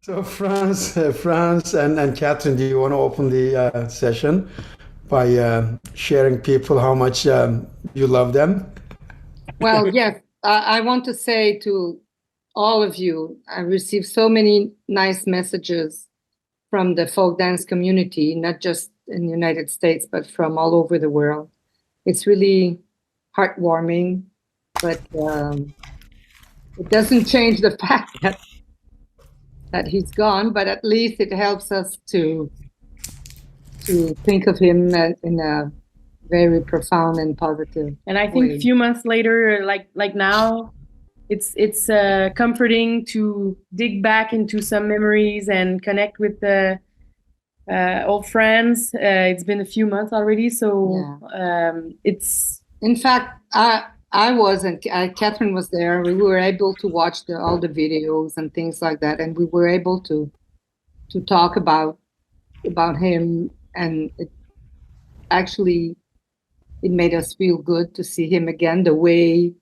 So France and Catherine, do you want to open the session by sharing people how much you love them? Well, yes, I want to say to all of you, I received so many nice messages from the folk dance community, not just in the United States, but from all over the world. It's really heartwarming, but it doesn't change the fact that he's gone, but at least it helps us to think of him in a very profound and positive And I think way. a few months later, like now, it's comforting to dig back into some memories and connect with the old friends. It's been a few months already, so it's. In fact, I was and Catherine was there. We were able to watch all the videos and things like that, and we were able to talk about him, and it made us feel good to see him again the way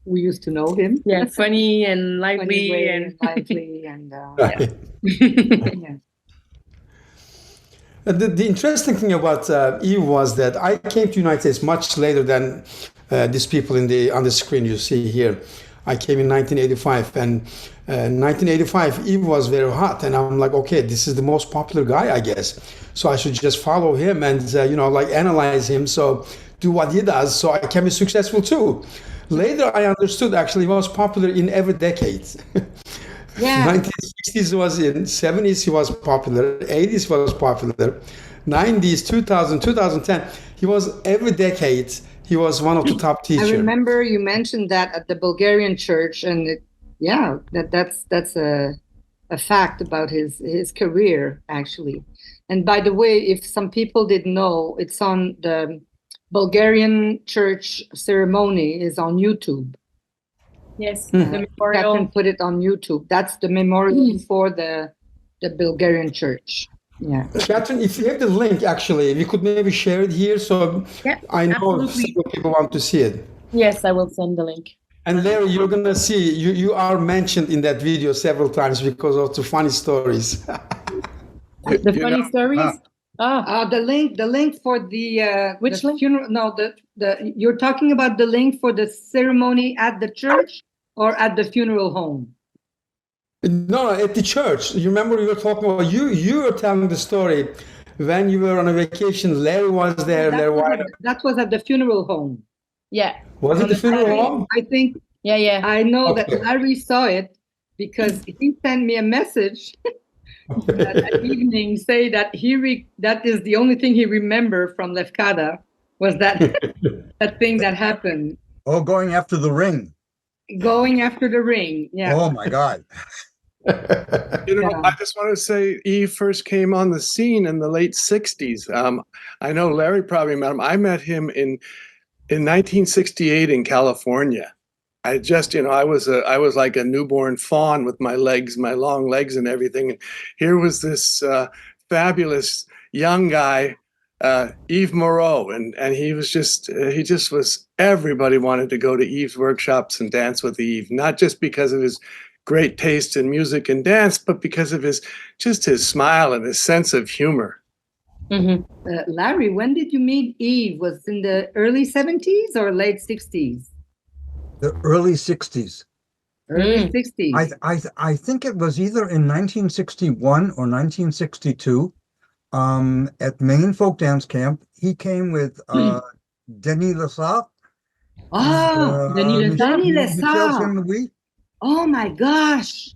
we used to know him. Yeah, funny and lively and lively and Right. yeah. The interesting thing about Eve was that I came to United States much later than these people on the screen you see here. I came in 1985, and 1985 Eve was very hot, and I'm like, okay, this is the most popular guy, I guess. So I should just follow him and like analyze him, so do what he does, so I can be successful too. Later, I understood actually he was popular in every decade. Yeah. 1960s was in, 70s he was popular, 80s was popular, 90s, 2000, 2010. He was every decade. He was one of the top teachers. I remember you mentioned that at the Bulgarian church, and that's a fact about his career actually. And by the way, if some people didn't know, it's on the Bulgarian church ceremony is on YouTube. Yes, the memorial. Catherine put it on YouTube. That's the memorial for the Bulgarian church. Yeah. Catherine, if you have the link, actually, we could maybe share it here, so I know several people want to see it. Yes, I will send the link. And Larry, you're gonna see you are mentioned in that video several times because of the funny stories. The funny stories. The link for the which link? Funeral. No, the you're talking about the link for the ceremony at the church or at the funeral home. No, at the church. You remember we were talking about you were telling the story when you were on a vacation. Larry was there. That was at the funeral home. Yeah. Was it the funeral home? I think. Yeah. I know that Larry saw it because he sent me a message that evening, say that that is the only thing he remembered from Lefkada was that thing that happened. Oh, going after the ring. Going after the ring. Yeah. Oh my God. I just want to say Yves first came on the scene in the late 60s. I know Larry probably met him. I met him in 1968 in California. I just, I was like a newborn fawn with my long legs and everything. And here was this fabulous young guy, Yves Moreau, and he just was, everybody wanted to go to Yves' workshops and dance with Yves, not just because of his great taste in music and dance, but because of his smile and his sense of humor. Mm-hmm. Larry, when did you meet Yves? Was it in the early 70s or late 60s? The early 60s. Early 60s. I think it was either in 1961 or 1962 at Maine Folk Dance Camp. He came with Denis Lessard. Denis Lessard. Oh my gosh.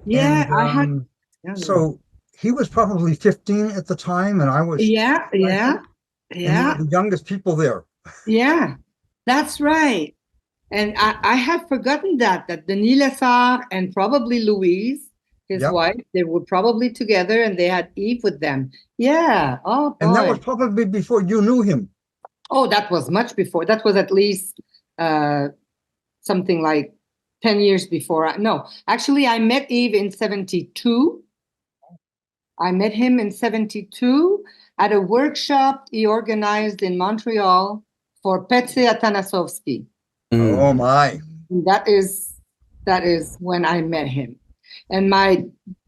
Yeah, and, so he was probably 15 at the time, and I was the youngest people there. Yeah, that's right. And I had forgotten that Denis Lessard and probably Louise, his wife, they were probably together and they had Yves with them. Yeah. Oh, boy. And that was probably before you knew him. Oh, that was much before. That was at least something like 10 years before. No, actually, I met Yves in 72. I met him in 72 at a workshop he organized in Montreal for Petse Atanasovsky. Oh my! That is when I met him. And my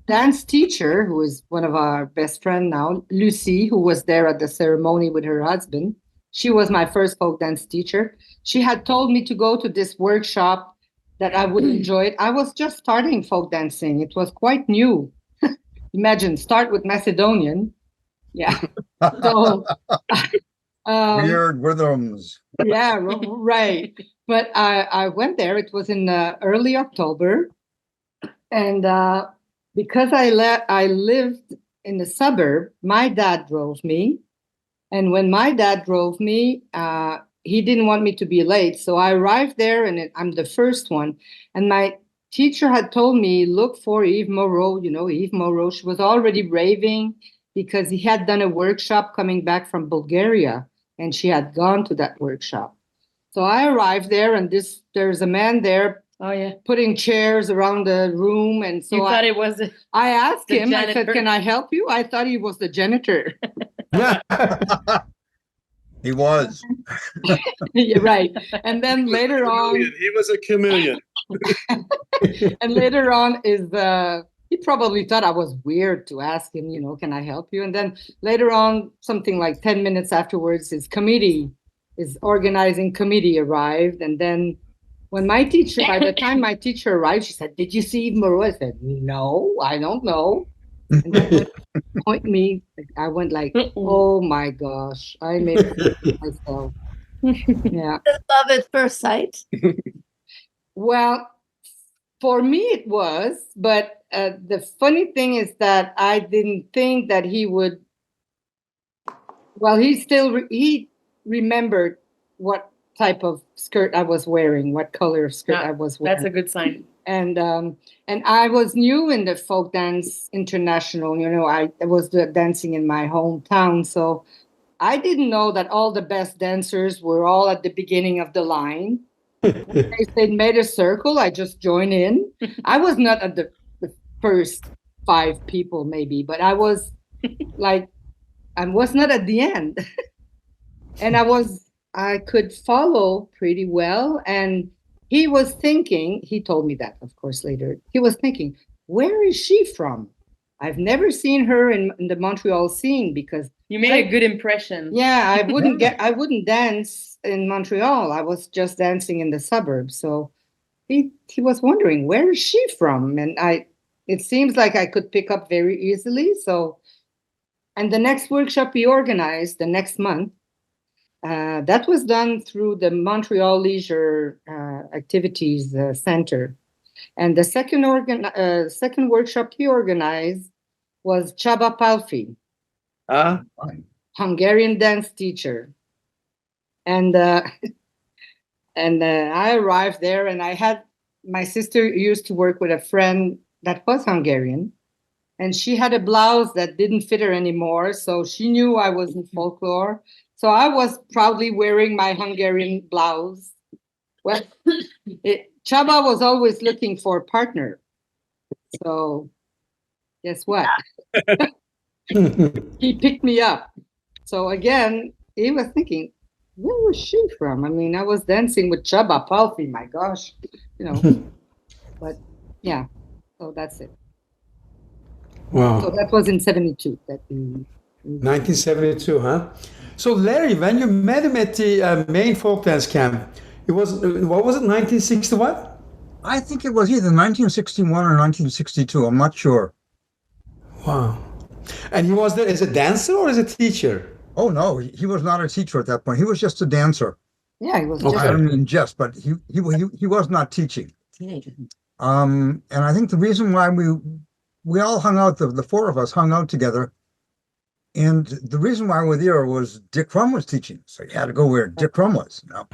dance teacher, who is one of our best friends now, Lucy, who was there at the ceremony with her husband, she was my first folk dance teacher. She had told me to go to this workshop that I would enjoy it. I was just starting folk dancing. It was quite new. Imagine, start with Macedonian. Yeah. So Weird rhythms. yeah, right. But I went there. It was in early October. And because I lived in the suburb, my dad drove me. And when my dad drove me, he didn't want me to be late. So I arrived there and I'm the first one. And my teacher had told me, look for Yves Moreau. You know, Yves Moreau. She was already raving because he had done a workshop coming back from Bulgaria. And she had gone to that workshop. So I arrived there and there's a man there. Oh yeah. Putting chairs around the room. And so You thought it was I asked the him, I said, janitor? can I help you? I thought he was the janitor. He was. Yeah, right. And then later on, He was a chameleon. and later on is he probably thought I was weird to ask him, you know, can I help you? And then later on, something like 10 minutes afterwards, his organizing committee arrived. And then when by the time my teacher arrived, she said, did you see Yves Moreau? I said, no, I don't know. And then point me, I went like, oh my gosh, I made it myself. Yeah. Love at first sight. Well, for me it was, but the funny thing is that I didn't think that he would. Well, he remembered what type of skirt I was wearing, what color of skirt I was wearing. That's a good sign. And I was new in the folk dance international. You know, I was dancing in my hometown, so I didn't know that all the best dancers were all at the beginning of the line. They made a circle. I just joined in. I was not at the first 5 people, maybe, but I was like, I was not at the end, and I could follow pretty well. And he was thinking, he told me that, of course, later. He was thinking, where is she from? I've never seen her in the Montreal scene because You made a good impression. yeah, I wouldn't dance in Montreal. I was just dancing in the suburbs. So he was wondering, where is she from? And it seems like I could pick up very easily. So, and the next workshop he organized the next month, that was done through the Montreal Leisure Activities Center. And the second workshop he organized was Csaba Palfi, Hungarian dance teacher. And I arrived there, and my sister used to work with a friend that was Hungarian, and she had a blouse that didn't fit her anymore. So she knew I was in folklore. So I was proudly wearing my Hungarian blouse. Well, Csaba was always looking for a partner. So guess what? He picked me up. So again, he was thinking, where was she from? I mean, I was dancing with Csaba Palfi, my gosh, you know. But yeah, so that's it. Wow. So that was in 72. 1972, huh? So Larry, when you met him at the main folk dance camp, it was, what was it, 1960 what? I think it was either 1961 or 1962. I'm not sure. Wow. And he was there as a dancer or as a teacher? Oh, no, he was not a teacher at that point. He was just a dancer. Yeah, he was Okay. just I don't mean just, but he was not teaching. Teenager. And I think the reason why we all hung out, the 4 of us hung out together, and the reason why we were there was Dick Crum was teaching, so you had to go where Dick Crum was. You know?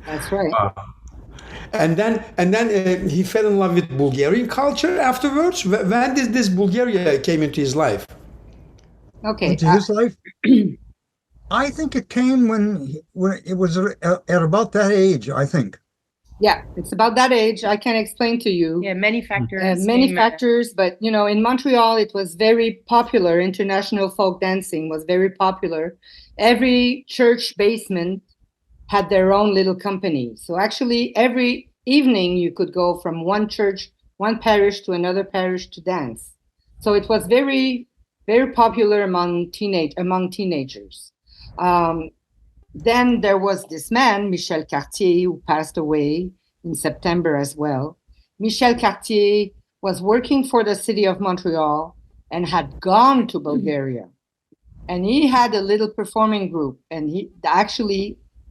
That's right. And then he fell in love with Bulgarian culture afterwards. When did this Bulgaria came into his life? Okay. Into his life. I think it came when it was at about that age, I think. Yeah, it's about that age. I can explain to you. Yeah, many factors. Many factors, but you know, in Montreal, it was very popular. International folk dancing was very popular. Every church basement had their own little company. So actually, every evening you could go from one church one parish to another parish to dance. So it was very, very popular among teenagers. Then there was this man, Michel Cartier, who passed away in September as well. Michel Cartier was working for the city of Montreal and had gone to Bulgaria. And he had a little performing group. And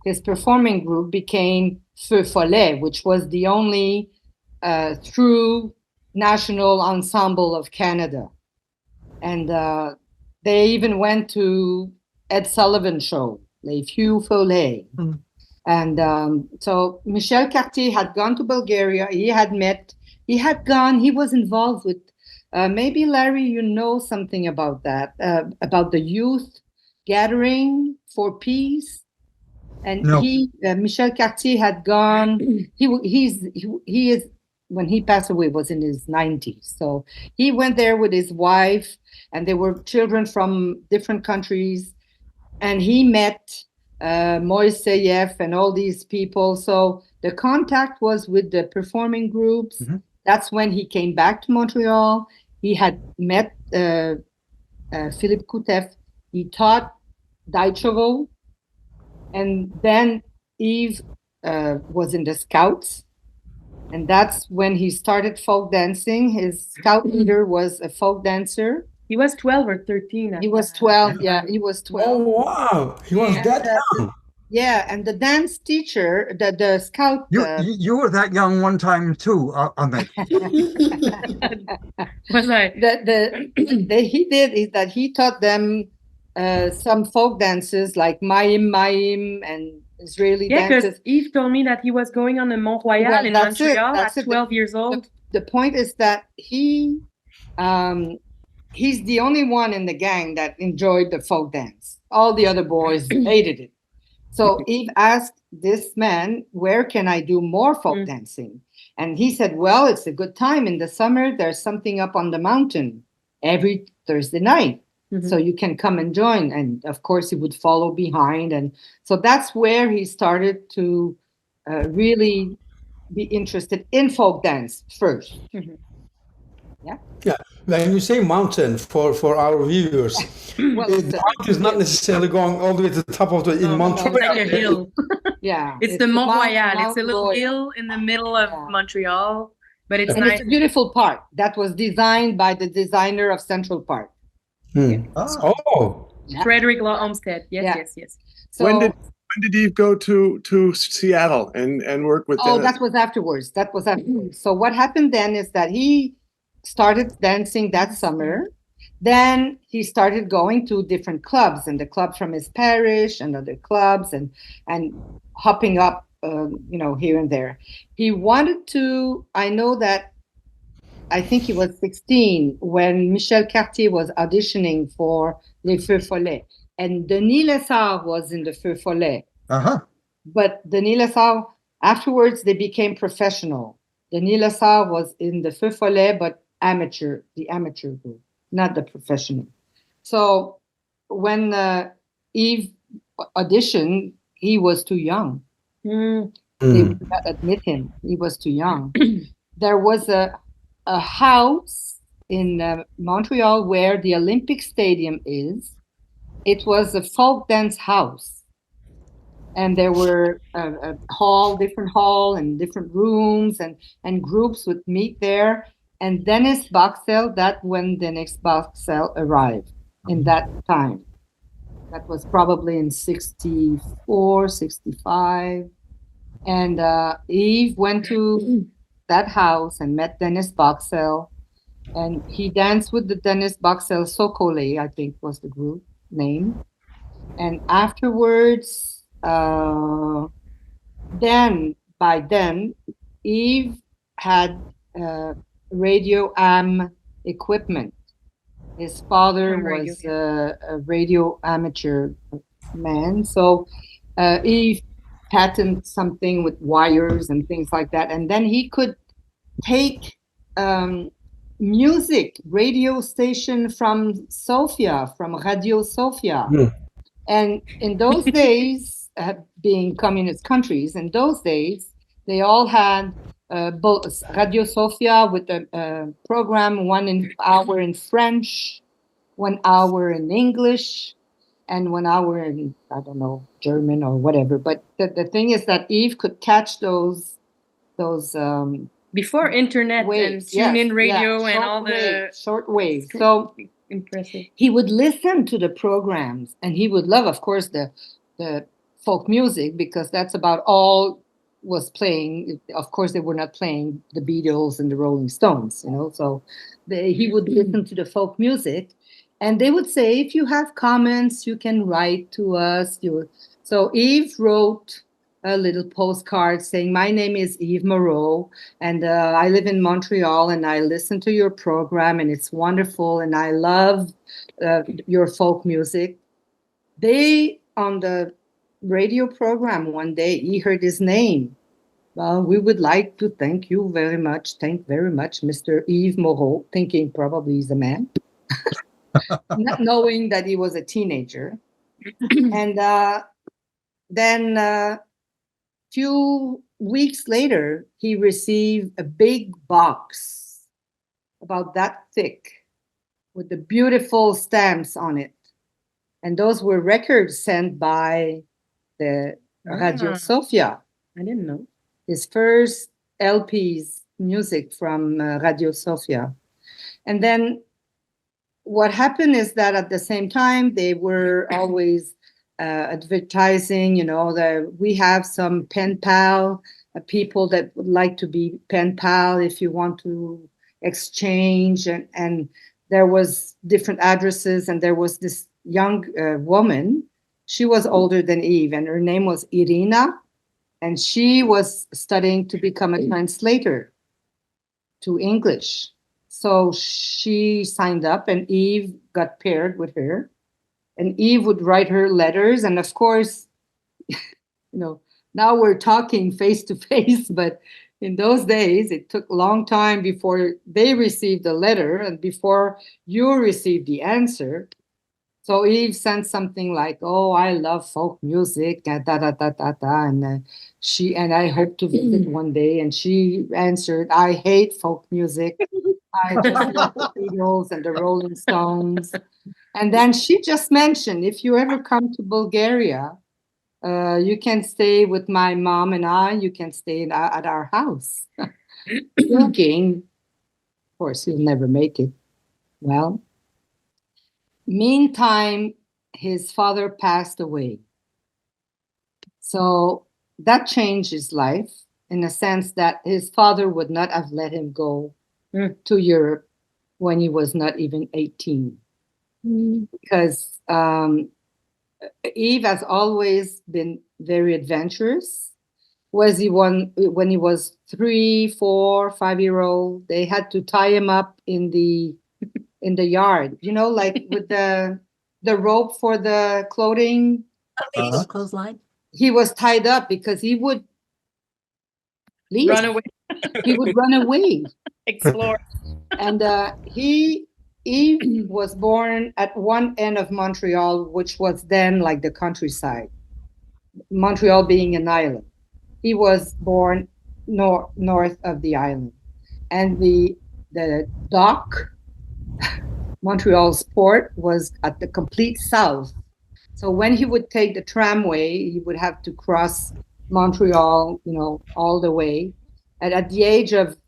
his performing group became Feu Follet, which was the only true national ensemble of Canada. And they even went to Ed Sullivan's show, Les Feux Follets. Mm. And so Michel Cartier had gone to Bulgaria. He was involved with, maybe Larry, you know something about that, about the youth gathering for peace. And no. Michel Cartier had gone, he is, when he passed away, was in his 90s. So he went there with his wife, and there were children from different countries. And he met Moiseyev and all these people. So the contact was with the performing groups. Mm-hmm. That's when he came back to Montreal. He had met Philippe Couteff. He taught Daichovo. And then Yves was in the Scouts. And that's when he started folk dancing. His scout leader was a folk dancer. He was 12 or 13. He was 12. Yeah, he was 12. Oh, wow. He was that young. Yeah, and the dance teacher, the scout. You were that young one time too, Ahmet. Was I? He did is that he taught them some folk dances like Mayim and Israeli dances. Yeah, because Yves told me that he was going on the Mont Royal in Montreal at 12 years old. The point is that he's the only one in the gang that enjoyed the folk dance. All the other boys hated it. So Yves asked this man, where can I do more folk dancing? And he said, well, it's a good time. In the summer, there's something up on the mountain every Thursday night. Mm-hmm. So you can come and join. And of course, he would follow behind. And so that's where he started to really be interested in folk dance first. Mm-hmm. Yeah. Yeah. When you say mountain for our viewers, well, the mountain is not necessarily going all the way to the top of in Montreal. It's like a hill. Yeah. It's the Mont Royal. It's a little hill in the middle of Montreal, but it's nice. It's a beautiful park that was designed by the designer of Central Park. Hmm. Oh. Yeah. Frederick Law Olmsted. Yes. So, when did Yves go to Seattle and work with Dennis? That was afterwards. So what happened then is that he started dancing that summer. Then he started going to different clubs, and the club from his parish and other clubs, and hopping up, here and there. He wanted to. I know that. I think he was 16 when Michel Cartier was auditioning for Les Feux Follets, and Denis Lessard was in the Feux Follets. But Denis Lessard, afterwards, they became professional. Denis Lessard was in the Feux Follets, but the amateur group, not the professional. So when Yves auditioned, he was too young. They would not admit him. He was too young. There was a house in Montreal where the Olympic Stadium is. It was a folk dance house. And there were different hall and different rooms, and groups would meet there. And Dennis Boxell, when Dennis Boxell arrived in that time. That was probably in 64, 65. And Yves went to that house and met Dennis Boxell. And he danced with the Dennis Boxell Sokole, I think was the group name. And afterwards, by then, Yves had radio AM equipment. His father was a radio amateur man. So Yves patented something with wires and things like that. And then he could take music, radio station from Sofia, from Radio Sofia. Yeah. And in those days, being communist countries, in those days, they all had both Radio Sofia with a program, 1 hour in French, 1 hour in English, and 1 hour in, I don't know, German or whatever. But the thing is that Yves could catch those Before internet waves, and tune in yes, radio yeah, and all the short waves. So impressive. he would listen to the programs, and he would love, of course, the folk music, because that's about all was playing. Of course, they were not playing the Beatles and the Rolling Stones, so he would listen to the folk music, and they would say, if you have comments, you can write to us. So Yves wrote a little postcard saying, my name is Yves Moreau, and I live in Montreal, and I listen to your program, and it's wonderful, and I love your folk music. They, on the radio program one day, he heard his name. Well, we would like to thank you very much. Thank very much, Mr. Yves Moreau, thinking probably he's a man, not knowing that he was a teenager. And then few weeks later, he received a big box about that thick with the beautiful stamps on it. And those were records sent by the Radio Sofia. I didn't know. His first LPs, music from Radio Sofia. And then what happened is that at the same time, they were always advertising, that we have some pen pal, people that would like to be pen pal if you want to exchange. And there was different addresses, and there was this young woman. She was older than Yves, and her name was Irina, and she was studying to become a translator to English. So she signed up, and Yves got paired with her. And Yves would write her letters. And of course, now we're talking face to face, but in those days, it took a long time before they received the letter and before you received the answer. So Yves sent something like, "Oh, I love folk music, and and I hope to visit one day." And she answered, "I hate folk music. I just love the Beatles and the Rolling Stones." And then she just mentioned, if you ever come to Bulgaria, you can stay with my mom and I. You can stay at our house. Thinking, of course, you'll never make it. Well, meantime, his father passed away. So that changed his life in the sense that his father would not have let him go to Europe when he was not even 18. Because Yves has always been very adventurous. When he was 3, 4, 5-year-old, they had to tie him up in the yard, like with the rope for the clothing. Clothesline. He was tied up because he would leave. Run away. He would run away. Explore. And he was born at one end of Montreal, which was then like the countryside. Montreal being an island. He was born north of the island. And the dock, Montreal's port, was at the complete south. So when he would take the tramway, he would have to cross Montreal, all the way. And at the age of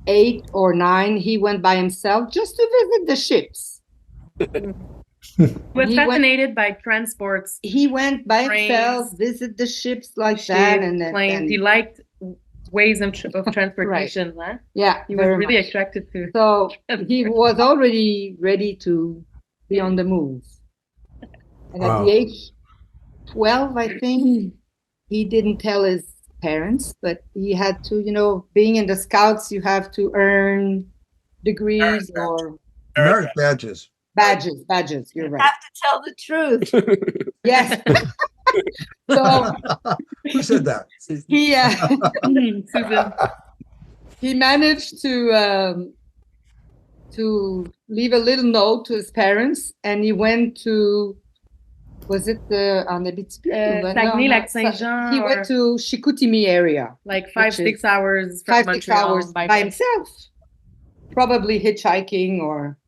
8 or 9, he went by himself just to visit the ships. Was fascinated by transports. He went by himself, visit the ships like that, and planes. He liked ways of transportation. Right. Huh? Yeah, he was really attracted to. So he was already ready to be on the move. And at the age 12, I think, he didn't tell his parents, but he had to, being in the Scouts, you have to earn degrees or merit badges. Badges. You're right. Have to tell the truth. Yes. So who said that? He managed to leave a little note to his parents, and he went to Was it on the Abitibi? Saguenay-Lac-Saint-Jean, He went to Chicoutimi area. like which is 5-6 hours from 5-6 Montreal hours by bus. himself. Probably hitchhiking or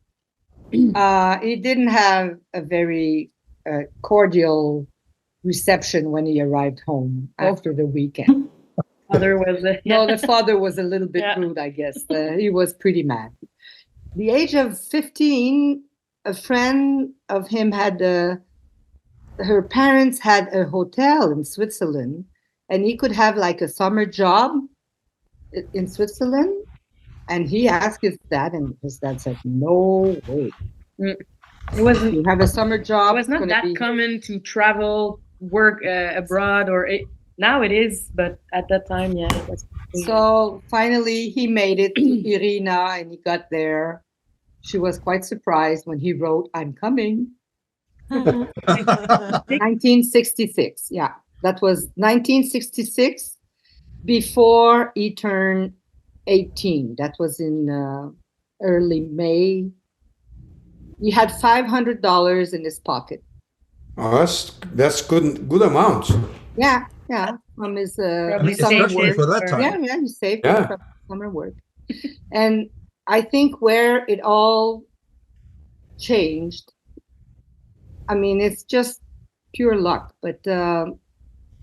he didn't have a very cordial reception when he arrived home after the weekend. Father was No, the father was a little bit rude, I guess. He was pretty mad. The age of 15, a friend of him had her parents had a hotel in Switzerland, and he could have like a summer job in Switzerland. And he asked his dad, and his dad said, "No way. It wasn't. You have a summer job. It was not that common to travel, work abroad, now it is, but at that time, yeah. It was so finally, he made it to Irina, and he got there. She was quite surprised when he wrote, "I'm coming." 1966. Yeah, that was 1966, before he turned 18. That was in early May. He had $500 in his pocket. Oh, that's good amount. Yeah, from his summer work for that time. Yeah, he saved Yeah. from summer work. And I think where it all changed, I mean, it's just pure luck. But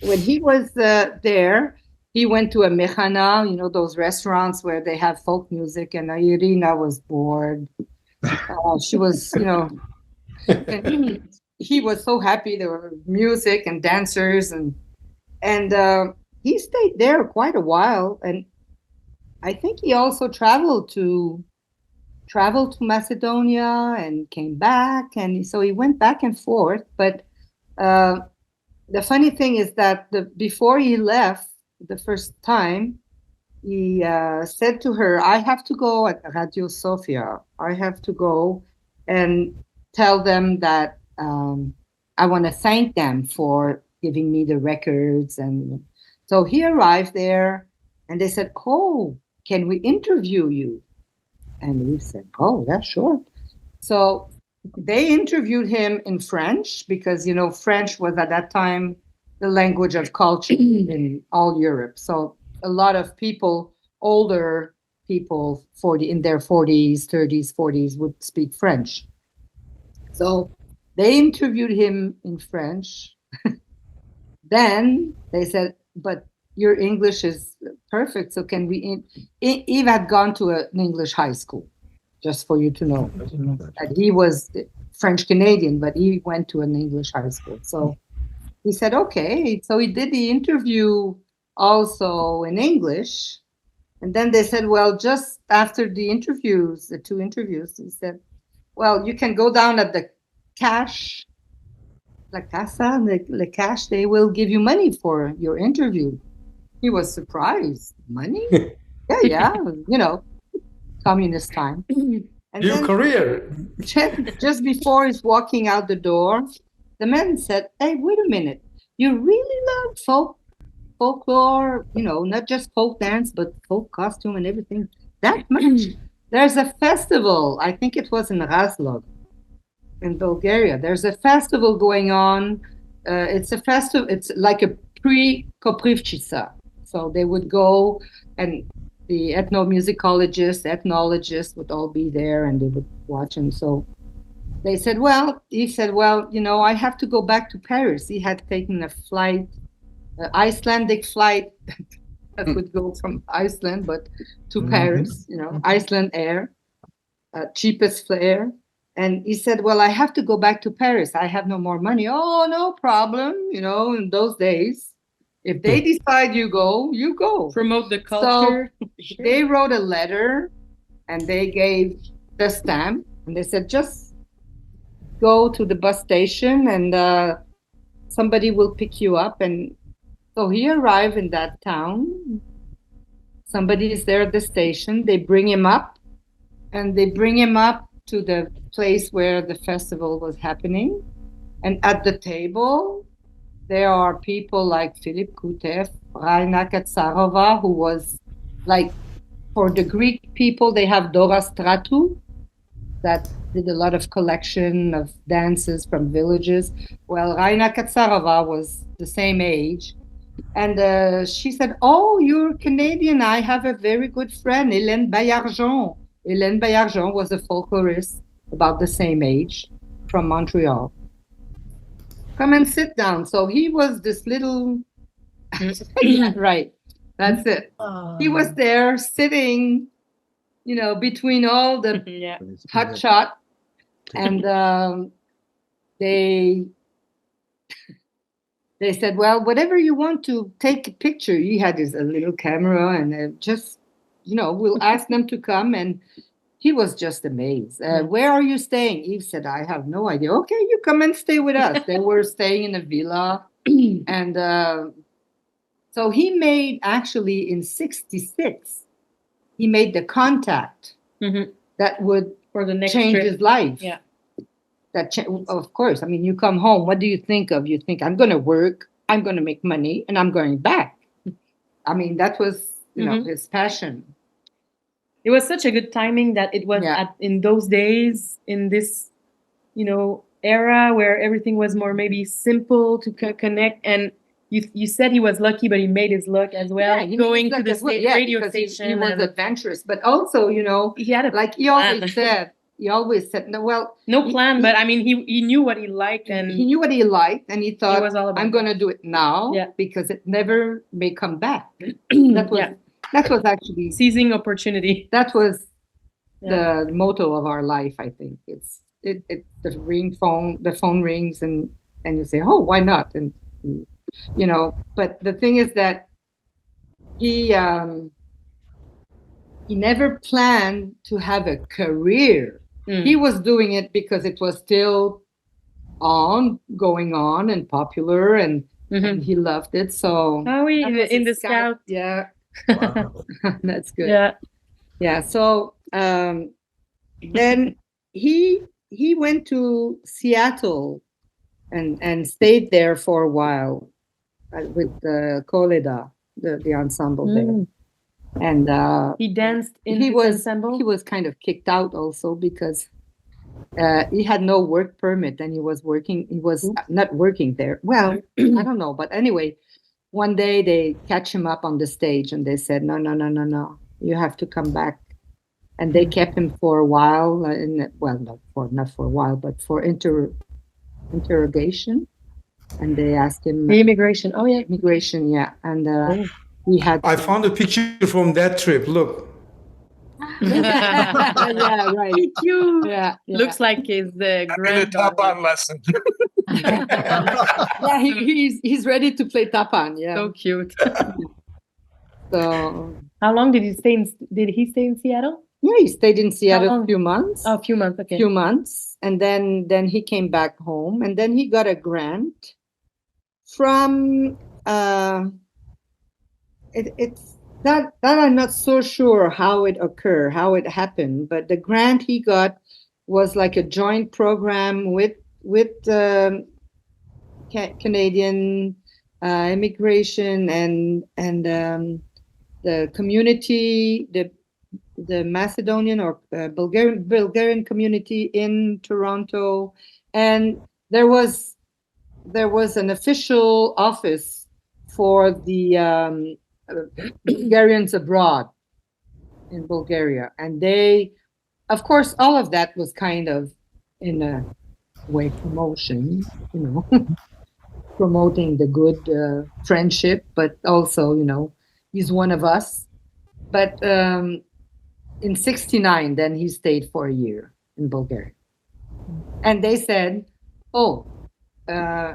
when he was there, he went to a mechana, those restaurants where they have folk music, and Irina was bored. She was, and he was so happy. There were music and dancers, and he stayed there quite a while. And I think he also traveled to Macedonia and came back, and so he went back and forth. But the funny thing is that before he left the first time, he said to her, "I have to go at Radio Sofia. I have to go and tell them that I want to thank them for giving me the records." And so he arrived there, and they said, "Oh, can we interview you?" And we said, "Oh, yeah, sure." So they interviewed him in French because, French was at that time the language of culture in all Europe. So a lot of people, older people, in their 40s, 30s, 40s, would speak French. So they interviewed him in French. Then they said, "But your English is perfect, so can we..." Yves had gone to an English high school, just for you to know. That he was French Canadian, but he went to an English high school. So he said, okay. So he did the interview also in English. And then they said, well, just after the interviews, the two interviews, he said, well, you can go down at the cash, La Casa, the cash, they will give you money for your interview. He was surprised. Money? yeah, communist time. And Your then, career. just before he's walking out the door, the man said, "Hey, wait a minute. You really love folklore, not just folk dance, but folk costume and everything that much? There's a festival. I think it was in Razlog in Bulgaria. There's a festival going on. It's a festival. It's like a pre-Koprivchisa. So they would go, and the ethnomusicologists, ethnologists would all be there, and they would watch. And so he said, well, I have to go back to Paris. He had taken a flight, an Icelandic flight that would go from Iceland, but to Paris, Iceland Air, cheapest fare. And he said, well, I have to go back to Paris. I have no more money. Oh, no problem. In those days, if they decide you go, you go. Promote the culture. So they wrote a letter, and they gave the stamp, and they said, just go to the bus station, and somebody will pick you up. And so he arrived in that town. Somebody is there at the station. They bring him up, and they bring him up to the place where the festival was happening. And at the table, there are people like Philip Kutev, Raina Katsarova, who was like, for the Greek people, they have Dora Stratou. that did a lot of collection of dances from villages. Well, Raina Katsarova was the same age. And she said, "Oh, you're Canadian. I have a very good friend, Hélène Baillargeon." Hélène Baillargeon was a folklorist about the same age from Montreal. Come and sit down. So he was this little, yeah, right. That's it. He was there sitting, between all the Yeah. hot shot, and they said, "Well, whatever you want to take a picture." He had a little camera, and just, we'll ask them to come. And he was just amazed. "Where are you staying?" Yves said, "I have no idea." "Okay, you come and stay with us." They were staying in a villa. And so he made, actually in 66, he made the contact that would For the next change trip. his life. Yeah. Of course. I mean, you come home, what do you think of? You think, I'm going to work, I'm going to make money, and I'm going back. I mean, that was, his passion. It was such a good timing that it was in those days, in this, era where everything was more maybe simple to connect. And you said he was lucky, but he made his luck as well. Yeah, Going to the radio because station. He was adventurous, but also, he had a like he always said, no, well, no plan, but I mean, he knew what he liked, and he knew what he liked, and he thought, was all about I'm going to do it now because it never may come back. That was actually seizing opportunity. That was the motto of our life, I think. It's the phone rings, and you say, "Oh, why not?" And but the thing is that he never planned to have a career. He was doing it because it was still going on and popular, and he loved it. So in the scout. Yeah. Wow. That's good. Yeah. So then he went to Seattle and stayed there for a while with the Koleda, the ensemble there. And he danced in the ensemble. He was kind of kicked out also because he had no work permit, and he was not working there. Well, I don't know, but anyway, one day they catch him up on the stage, and they said, no, you have to come back. And they kept him for a while, not for a while, but for interrogation. And they asked him immigration. Immigration, yeah. And he had. I found a picture from that trip. Look. Yeah, right. Cute. Yeah. Looks like he's the In a tapan lesson. Yeah, he's ready to play tapan. Yeah. So cute. So. How long did he stay? Did he stay in Seattle? Yeah, he stayed in Seattle a few months. Oh, a few months. Okay. Few months, and then he came back home, and then he got a grant from. It's that I'm not so sure how it happened, but the grant he got was like a joint program with Canadian immigration and the community, the Macedonian or Bulgarian community in Toronto, and there was an official office for the Bulgarians abroad in Bulgaria, and they, of course, all of that was kind of in a way promotion, promoting the good friendship, but also, he's one of us. But in 69, then he stayed for a year in Bulgaria. And they said,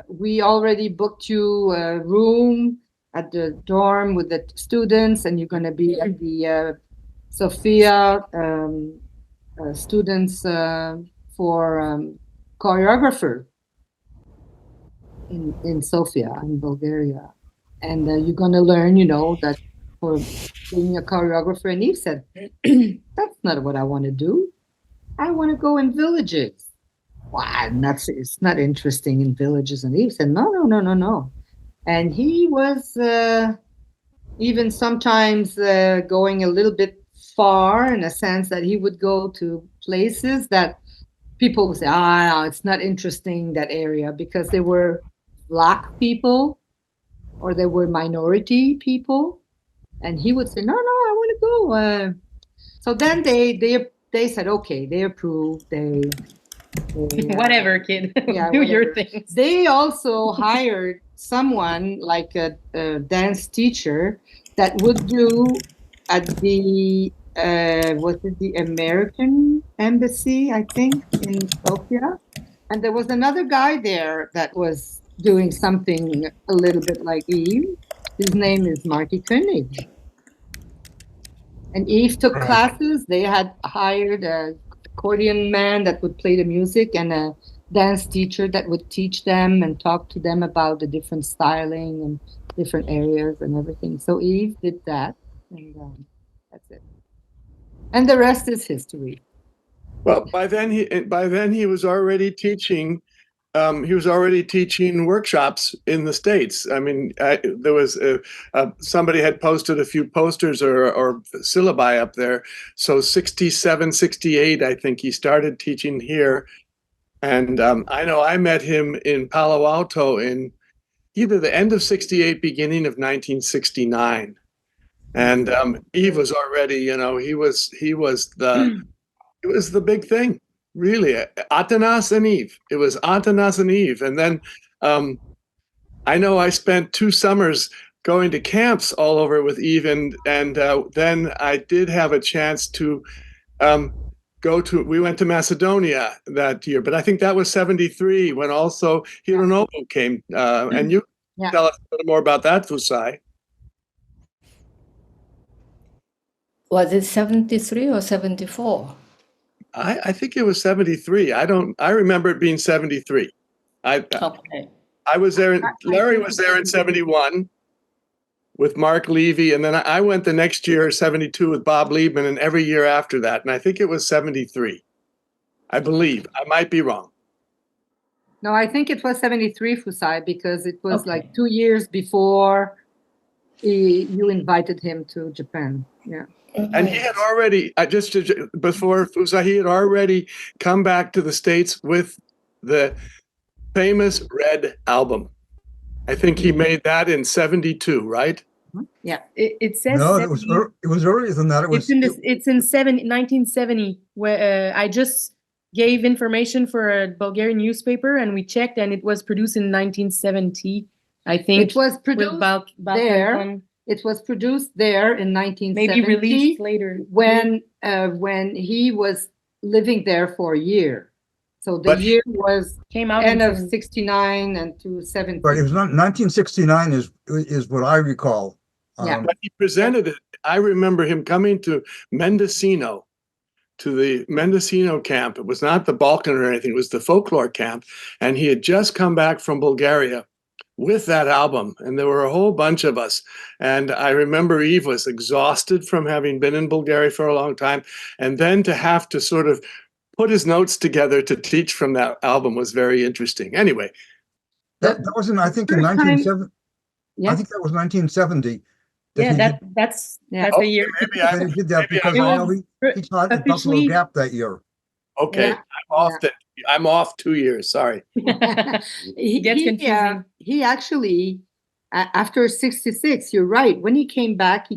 we already booked you a room at the dorm with the students, and you're going to be at the Sofia students for choreographer in Sofia, in Bulgaria. And you're going to learn, that for being a choreographer. And Yves said, that's not what I want to do. I want to go in villages. Wow, it's not interesting in villages. And Yves said, no. And he was even sometimes going a little bit far, in a sense that he would go to places that people would say, no, it's not interesting, that area, because there were Black people or there were minority people. And he would say, no, I want to go. So then they said, okay, they approved. They Whatever, kid. yeah, Do your whatever. things. They also hired someone like a dance teacher that would do at the was it the American Embassy, I think, in Sofia, and there was another guy there that was doing something a little bit like Yves. His name is Marty Koenig. And Yves took classes. They had hired a accordion man that would play the music and a dance teacher that would teach them and talk to them about the different styling and different areas and everything. So Yves did that, and that's it. And the rest is history. Well, by then he was already teaching. He was already teaching workshops in the States. I mean, there was somebody had posted a few posters or syllabi up there. So 67, 68, I think he started teaching here. And I know I met him in Palo Alto in either the end of 68, beginning of 1969. And Yves was already, he was the big thing. Really, Atanas and Yves. It was Atanas and Yves. And then I know I spent 2 summers going to camps all over with Yves, and then I did have a chance to we went to Macedonia that year, but I think that was 73 when also Hironobu came. And you tell us a little more about that, Fusae. Was it 73 or 74? I think it was 73. I remember it being 73. Okay. I was there. Larry was there in 71 with Mark Levy. And then I went the next year, 72, with Bob Liebman, and every year after that. And I think it was 73. I believe. I might be wrong. No, I think it was 73, Fusae, because it was like 2 years before you invited him to Japan. Yeah. And he had already, before Fusae, he had already come back to the States with the famous Red album. I think he made that in 72, right? Yeah. It says No, 70. it was earlier than that. It's in 1970, where I just gave information for a Bulgarian newspaper, and we checked, and it was produced in 1970. I think it was produced there. It was produced there in 1970. Maybe released later when he was living there for a year. So the year came out end of 69 and to 70. But it was not 1969 is what I recall. Yeah. But he presented it. I remember him coming to Mendocino, to the Mendocino camp. It was not the Balkan or anything. It was the folklore camp. And he had just come back from Bulgaria with that album. And there were a whole bunch of us. And I remember Yves was exhausted from having been in Bulgaria for a long time. And then to have to sort of put his notes together to teach from that album was very interesting. Anyway. That wasn't, I think, in 1970. I think that was 1970. That's the year. Maybe he did that because I know he taught at Buffalo Gap that year. Okay, yeah. I'm off 2 years. Sorry. He actually, after 66, you're right. When he came back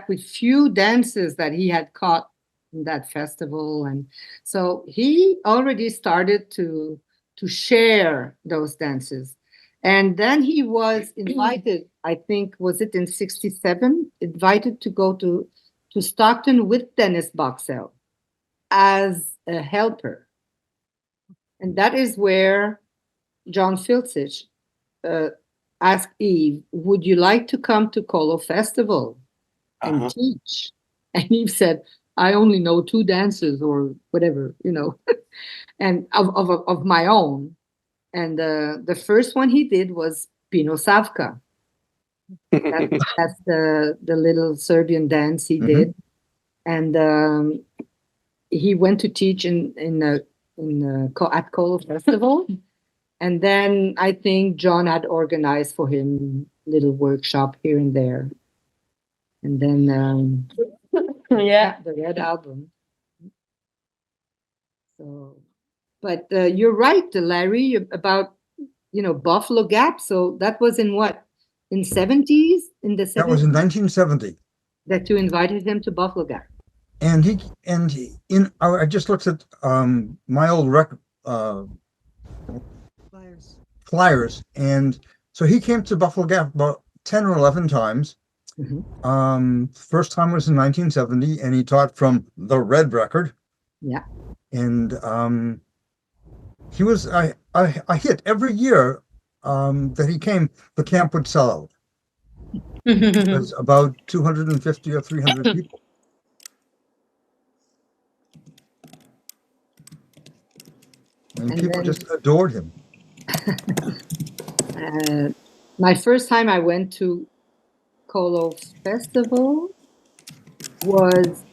with few dances that he had caught in that festival, and so he already started to share those dances. And then he was invited, I think, was it in 67, invited to go to Stockton with Dennis Boxell as a helper. And that is where John Filzich asked Yves, would you like to come to Colo Festival and teach? And Yves said, I only know 2 dances or whatever, and of my own. And the first one he did was Pino Savka. That's the little Serbian dance he did. And he went to teach at Colo Festival. And then I think John had organized for him little workshop here and there. And then the Red album. So, but you're right, Larry, about Buffalo Gap. So that was in what, in 70s, in the 70s? That was in 1970. That you invited him to Buffalo Gap. And I just looked at my old flyers, and so he came to Buffalo Gap about 10 or 11 times. First time was in 1970, and he taught from the Red Record. Yeah. And he was I hit every year that he came, the camp would sell out. It was about 250 or 300 people. And people then, just adored him. My first time I went to Colo Festival was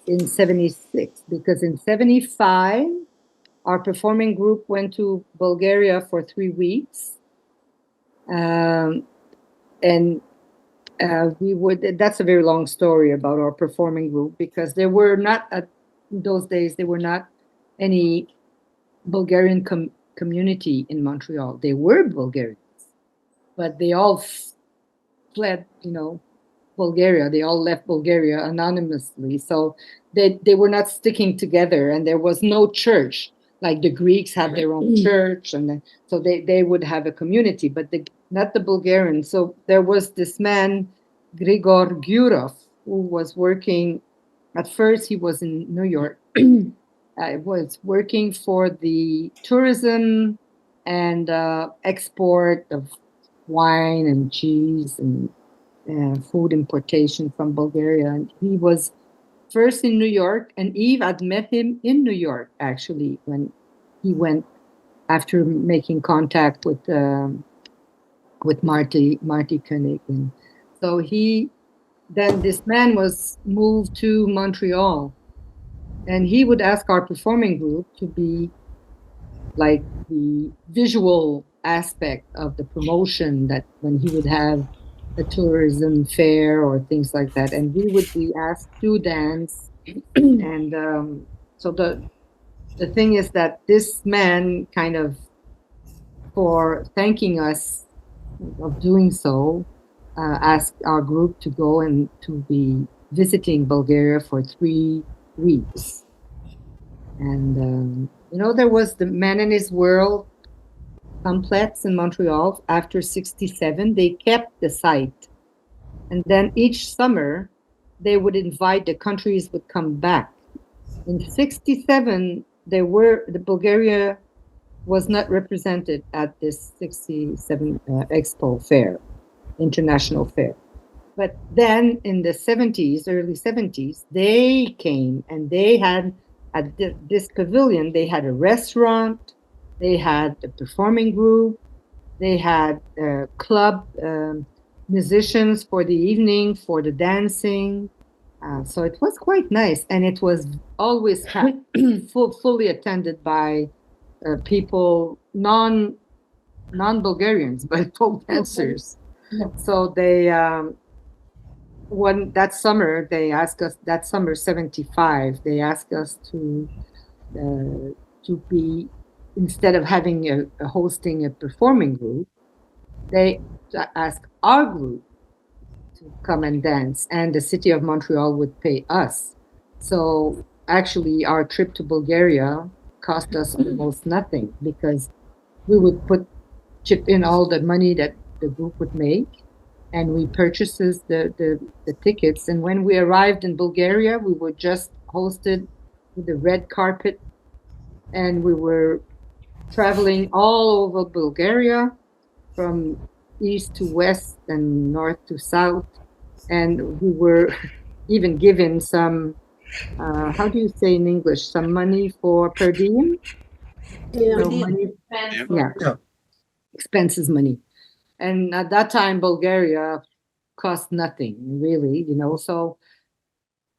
in 76, because in 75, our performing group went to Bulgaria for 3 weeks. And that's a very long story about our performing group, because there were not, in those days, there were not any Bulgarian community in Montreal. They were Bulgarians, but they all fled, Bulgaria. They all left Bulgaria anonymously. So they were not sticking together, and there was no church. Like the Greeks have their own church, and so they would have a community, but not the Bulgarians. So there was this man, Grigor Gurov, who was working. At first, he was in New York. I was working for the tourism and export of wine and cheese and food importation from Bulgaria. And he was first in New York, and Yves had met him in New York, actually, when he went after making contact with Marty Koenig. And so then this man was moved to Montreal, and he would ask our performing group to be like the visual aspect of the promotion, that when he would have a tourism fair or things like that, and we would be asked to dance. And so the thing is that this man kind of, for thanking us of doing so, asked our group to go and to be visiting Bulgaria for 3 weeks. And there was the Man in His World complex in Montreal. After 67, they kept the site, and then each summer they would invite, the countries would come back. In 67, the Bulgaria was not represented at this 67 Expo fair, international fair. But then in the 70s, early 70s, they came, and they had, at this pavilion, they had a restaurant, they had a performing group, they had club musicians for the evening, for the dancing. So it was quite nice, and it was always fully attended by people, non-Bulgarians, but folk dancers. So they, that summer, they asked us, that summer 75, they asked us to be, instead of having hosting a performing group, they asked our group to come and dance, and the city of Montreal would pay us. So actually, our trip to Bulgaria cost us almost nothing, because we would chip in all the money that the group would make, and we purchases the tickets. And when we arrived in Bulgaria, we were just hosted with the red carpet, and we were traveling all over Bulgaria, from east to west and north to south. And we were even given some, how do you say in English, some money for per diem? Expenses money. And at that time, Bulgaria cost nothing, really, so.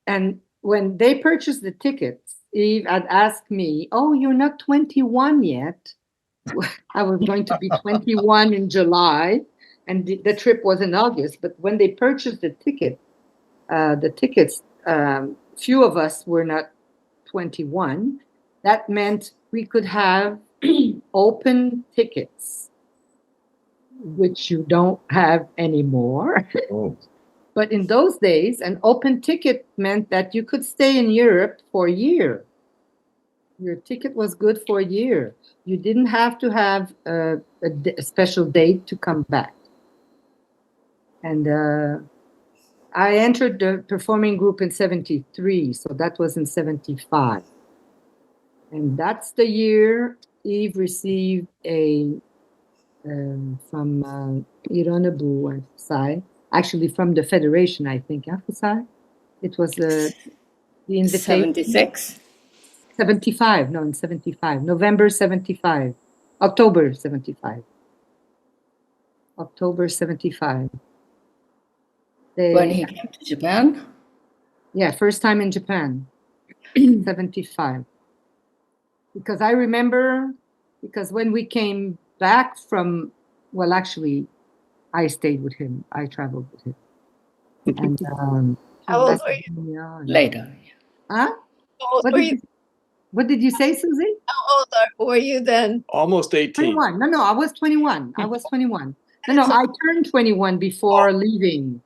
And when they purchased the tickets, Yves had asked me, "Oh, you're not 21 yet." I was going to be 21 in July, and the trip was in August. But when they purchased the tickets, few of us were not 21, that meant we could have open tickets, which you don't have anymore. Oh. But in those days, an open ticket meant that you could stay in Europe for a year. Your ticket was good for a year. You didn't have to have a special date to come back. And I entered the performing group in 73, so that was in 75. And that's the year Yves received a from Iranabu and Fusae, actually from the Federation, I think, Fusae. It was the invitation. 76. 75, no, in 75, November 75, October 75. October 75. When he came to Japan? Yeah, first time in Japan, 75. Because I remember, because when we came back from, well, actually, I stayed with him. I traveled with him. And How old were you? Later. Huh? How old were you? What did you say, Susie? How old were you then? Almost 18. 21. No, I was 21. I was 21. No, I turned 21 before leaving.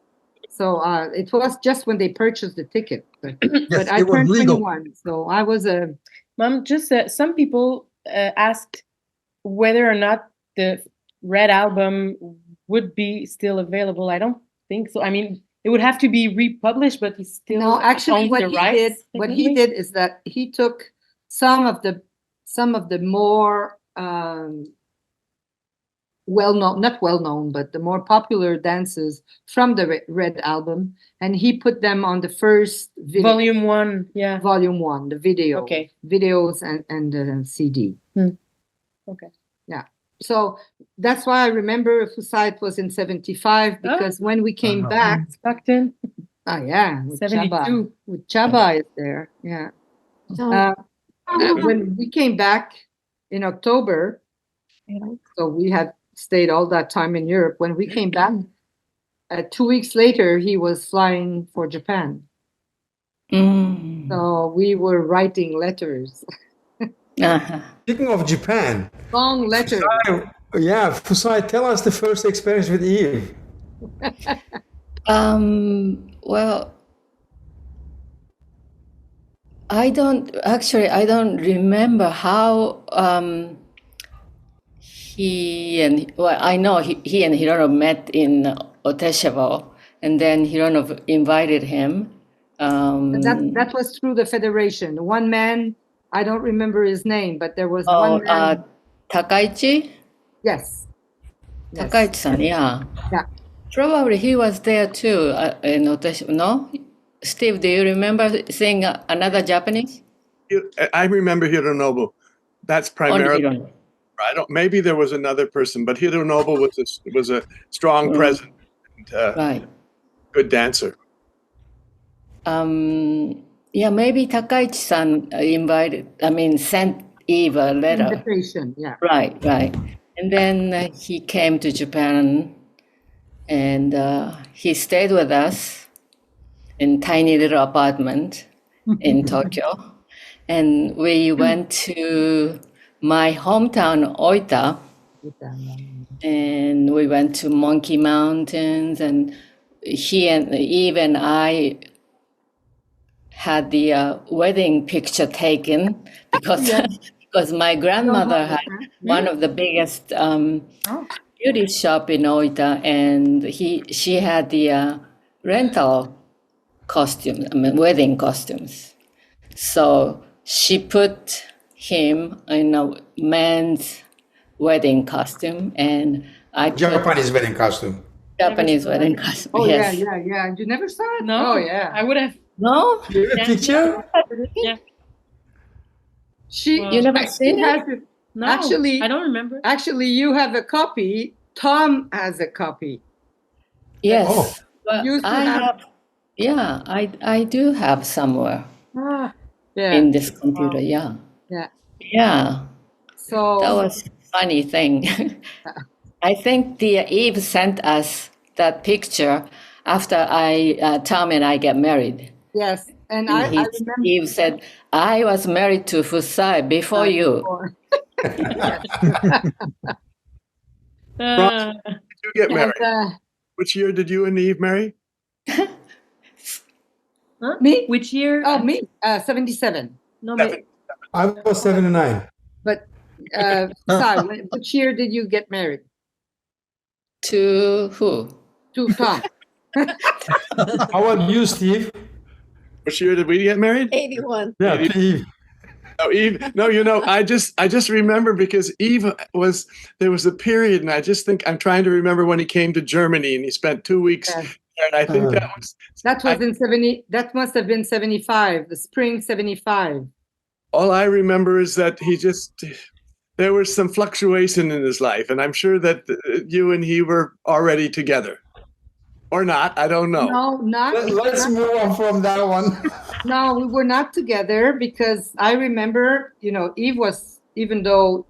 So it was just when they purchased the ticket. But, Yes, but I it was turned legal. 21. So I was a... Mom, just some people asked whether or not the Red album would be still available. I don't think so. I mean, it would have to be republished, but he still No, actually, owns what the he rights, did, what he technically. did is that he took some of the more well-known, not well-known, but the more popular dances from the Red album, and he put them on the first video, Volume 1, yeah. Volume 1, the video, Okay. videos and the CD. Okay. Yeah. So that's why I remember Fusae was in 75, because when we came back, Stockton, yeah, with 72. Chaba, with Chaba is there, yeah. When we came back in October, so we had stayed all that time in Europe. When we came back, 2 weeks later, he was flying for Japan. So we were writing letters, Speaking of Japan, long letters. Fusae, tell us the first experience with Yves. Well, I don't remember how I know he and Hironov met in Oteshevo, and then Hironov invited him. And that was through the Federation. One man, I don't remember his name, but there was one man. Takaichi? Yes. Takaichi-san, yeah. Yeah. Probably he was there too in Oteshevo, no? Steve, do you remember seeing another Japanese? I remember Hironobu. That's primarily. I don't. Maybe there was another person, but Hironobu was a strong presence and right. good dancer. Yeah, maybe Takaichi-san sent Yves a letter. Invitation, yeah. Right. And then he came to Japan, and he stayed with us in tiny little apartment in Tokyo. And we went to my hometown, Oita, and we went to Monkey Mountains, and he and Yves and I had the wedding picture taken because my grandmother had one of the biggest beauty shop in Oita, and she had the rental costumes, wedding costumes. So she put him in a man's wedding costume, and I put Japanese wedding costume. Japanese wedding costume. Oh, yes. yeah. You never saw it? No. Oh, yeah. I would have. No? You have a picture? Yeah. You never seen it? No, Actually, I don't remember. Actually, you have a copy. Tom has a copy. Yes. Oh. But Used to I have- have. Yeah, I do have somewhere Yeah. in this computer. Yeah. Yeah. Yeah. So That was a funny thing. I think the Yves sent us that picture after Tom and I get married. yes. And And I remember Yves said, I was married to Fusae before you. France, did you get married? And, Which year did you and Yves marry? Huh? me? Which year? Oh, me? 77. No, I was 79. But Fusae, which year did you get married? To who? To Tom. How about you, Steve? Which year did we get married? 81. Yeah, to Eve. No, Yves. No, I just remember because there was a period, and I just think I'm trying to remember when he came to Germany and he spent 2 weeks Yeah. there, and I think That was in 70. That must have been 75. The spring 75. all I remember is that there was some fluctuation in his life, and I'm sure that you and he were already together, or not. I don't know. No, Let's move on from that one. No, we were not together because I remember, Yves was, even though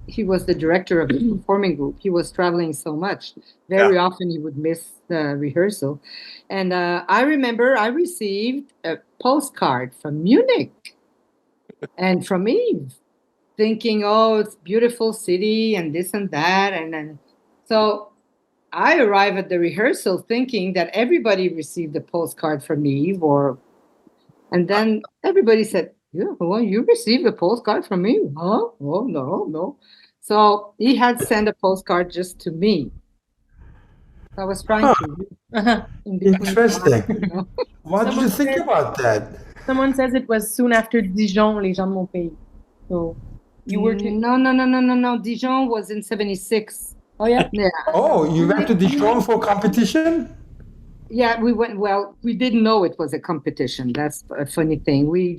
he was the director of the performing group, he was traveling so much. Very often he would miss the rehearsal. And I remember I received a postcard from Munich and from Yves, thinking, oh, it's a beautiful city and this and that. And then, so I arrived at the rehearsal thinking that everybody received a postcard from Yves, and then everybody said, yeah, well, you received a postcard from me? Huh? Oh, no. So he had sent a postcard just to me. I was trying to. Interesting. What did you think about that? Someone says it was soon after Dijon, Les gens de mon pays. So you were No. Dijon was in 76. Oh yeah. Yeah. Oh, you went to Dijon for competition? Yeah, we went. Well, we didn't know it was a competition. That's a funny thing. We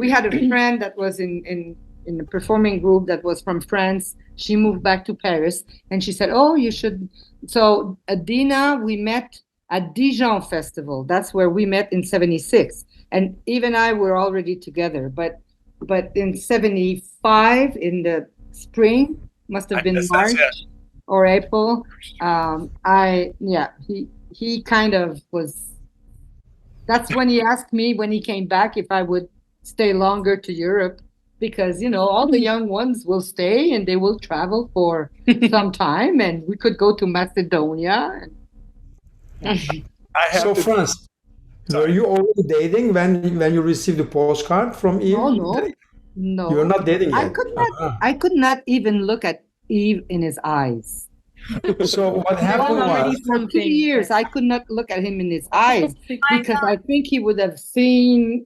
had a friend that was in the performing group that was from France. She moved back to Paris, and she said, "Oh, you should." So Dina, we met at Dijon Festival. That's where we met in 76, and Yves and I were already together. But in 75, in the spring, must have been March or April. He kind of was. That's when he asked me when he came back if I would stay longer to Europe, because all the young ones will stay and they will travel for some time, and we could go to Macedonia. So, France, were you already dating when you received the postcard from Yves? No. You were not dating yet. I could not even look at Yves in his eyes. So what happened was, for 2 years I could not look at him in his eyes because I think he would have seen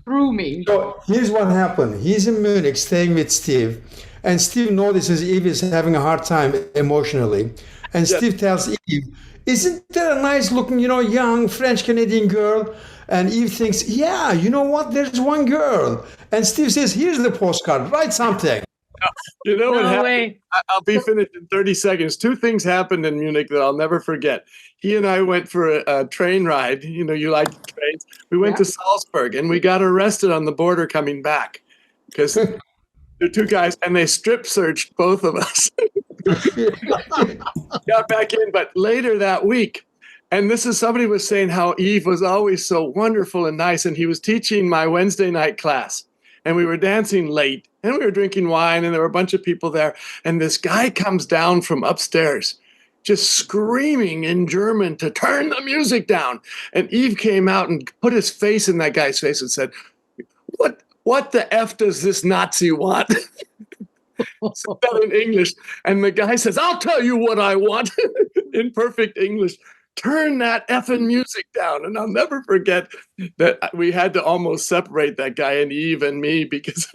through me. So here's what happened. He's in Munich staying with Steve, and Steve notices Yves is having a hard time emotionally. And Steve tells Yves, isn't there a nice looking, young French Canadian girl? And Yves thinks, yeah, you know what? There's one girl. And Steve says, here's the postcard, write something. You know what happened? Way. I'll be finished in 30 seconds. 2 things happened in Munich that I'll never forget. He and I went for a train ride. You like trains. We went to Salzburg, and we got arrested on the border coming back because there are 2 guys, and they strip searched both of us. Got back in, but later that week, and somebody was saying how Yves was always so wonderful and nice, and he was teaching my Wednesday night class. And we were dancing late, and we were drinking wine, and there were a bunch of people there. And this guy comes down from upstairs, just screaming in German to turn the music down. And Yves came out and put his face in that guy's face and said, what the F does this Nazi want? Said that in English. And the guy says, I'll tell you what I want in perfect English. Turn that effing music down. And I'll never forget that we had to almost separate that guy and Yves and me because,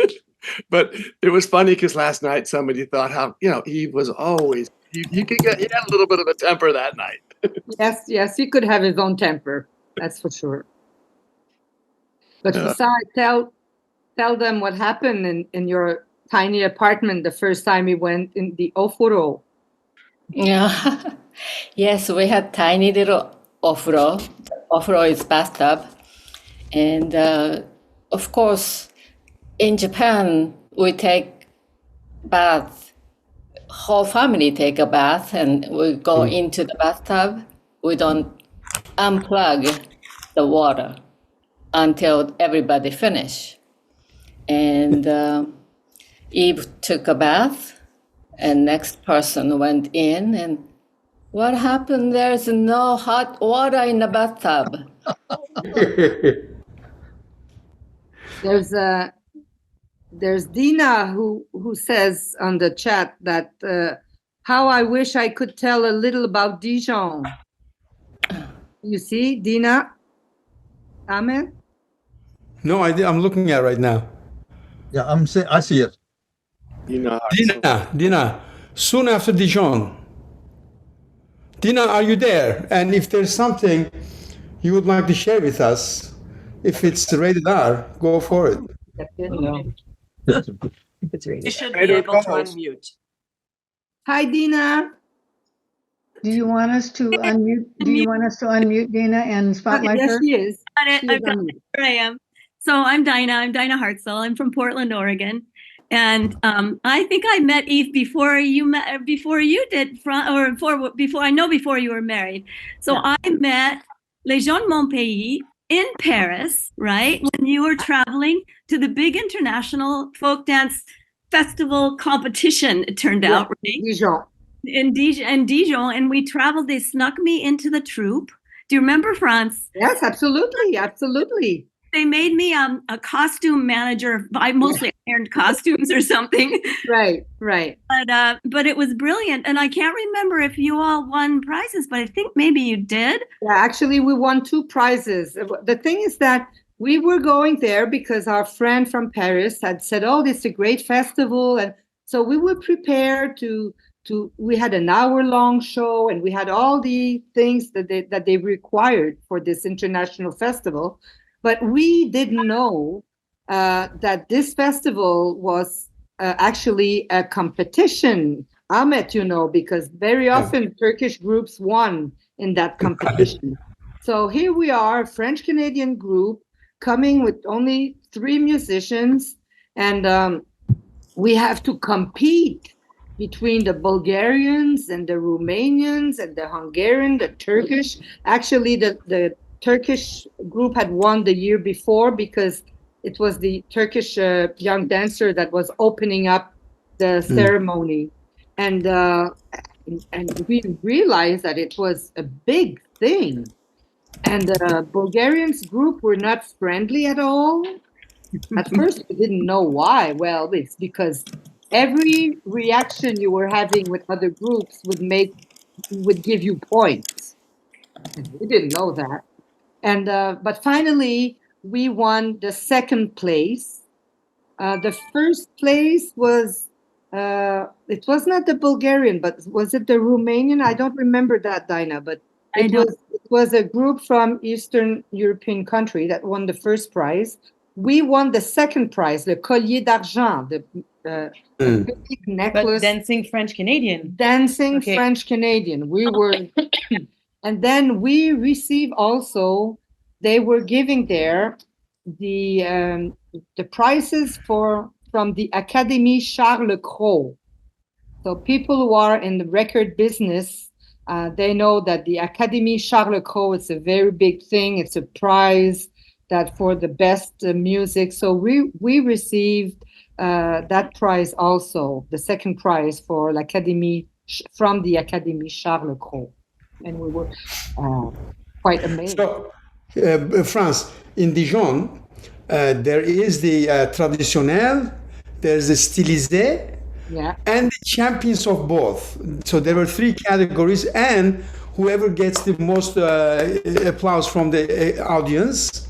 but it was funny because last night somebody thought how, Yves was always, he had a little bit of a temper that night. Yes, he could have his own temper. That's for sure. But besides, tell them what happened in your tiny apartment the first time we went in the Ofuro. Yeah. Yes, we had tiny little ofuro. Ofuro is bathtub. And of course, in Japan, we take bath. Whole family take a bath and we go into the bathtub. We don't unplug the water. until everybody finished. And Yves took a bath, and next person went in, and what happened? There's no hot water in the bathtub. There's Dina who says on the chat that how I wish I could tell a little about Dijon. You see, Dina? Ahmet? No, I'm looking at it right now. Yeah, I see it. You know, Dina, soon after Dijon. Dina, are you there? And if there's something you would like to share with us, if it's rated R, go for it. You should be able to unmute. Hi, Dina. Do you want us to unmute? Do you want us to unmute Dina and spotlight Yes, her? she is. Got it. She is I've got unmuted. Here I am. So I'm Dinah Hartzell. I'm from Portland, Oregon. And I think I met Yves before you did, before you were married. So I met Les Gens de Mon Pays in Paris, right? When you were traveling to the big international folk dance festival competition, it turned out, right? Dijon. In Dijon, and we traveled. They snuck me into the troupe. Do you remember, France? Yes, absolutely, absolutely. They made me a costume manager. I mostly ironed costumes or something. Right. But it was brilliant, and I can't remember if you all won prizes, but I think maybe you did. Yeah, actually, we won 2 prizes. The thing is that we were going there because our friend from Paris had said, "Oh, this is a great festival," and so we were prepared to. We had an hour-long show, and we had all the things that they required for this international festival. But we didn't know that this festival was actually a competition. Ahmet, because very often Turkish groups won in that competition. So here we are, a French-Canadian group coming with only 3 musicians, and we have to compete between the Bulgarians and the Romanians and the Hungarian, the Turkish. Actually, the Turkish group had won the year before because it was the Turkish young dancer that was opening up the ceremony. And we realized that it was a big thing. And the Bulgarians group were not friendly at all. At first, we didn't know why. Well, it's because every reaction you were having with other groups would give you points. And we didn't know that. And but finally, we won the 2nd place. The 1st place was it was not the Bulgarian, but was it the Romanian? I don't remember that, Dinah, but it was a group from Eastern European country that won the 1st prize. We won the 2nd prize, the collier d'argent, the big necklace. But dancing French Canadian. French Canadian. We were, and then we received also. They were giving there the prizes from the Académie Charles Cros. So people who are in the record business, they know that the Académie Charles Cros is a very big thing. It's a prize that for the best music. So we received that prize also, the 2nd prize for l'Académie from the Académie Charles Cros, and we were quite amazed. So, France, in Dijon, there is the traditionnel, there's the stylisé, and the champions of both. So there were 3 categories, and whoever gets the most applause from the audience.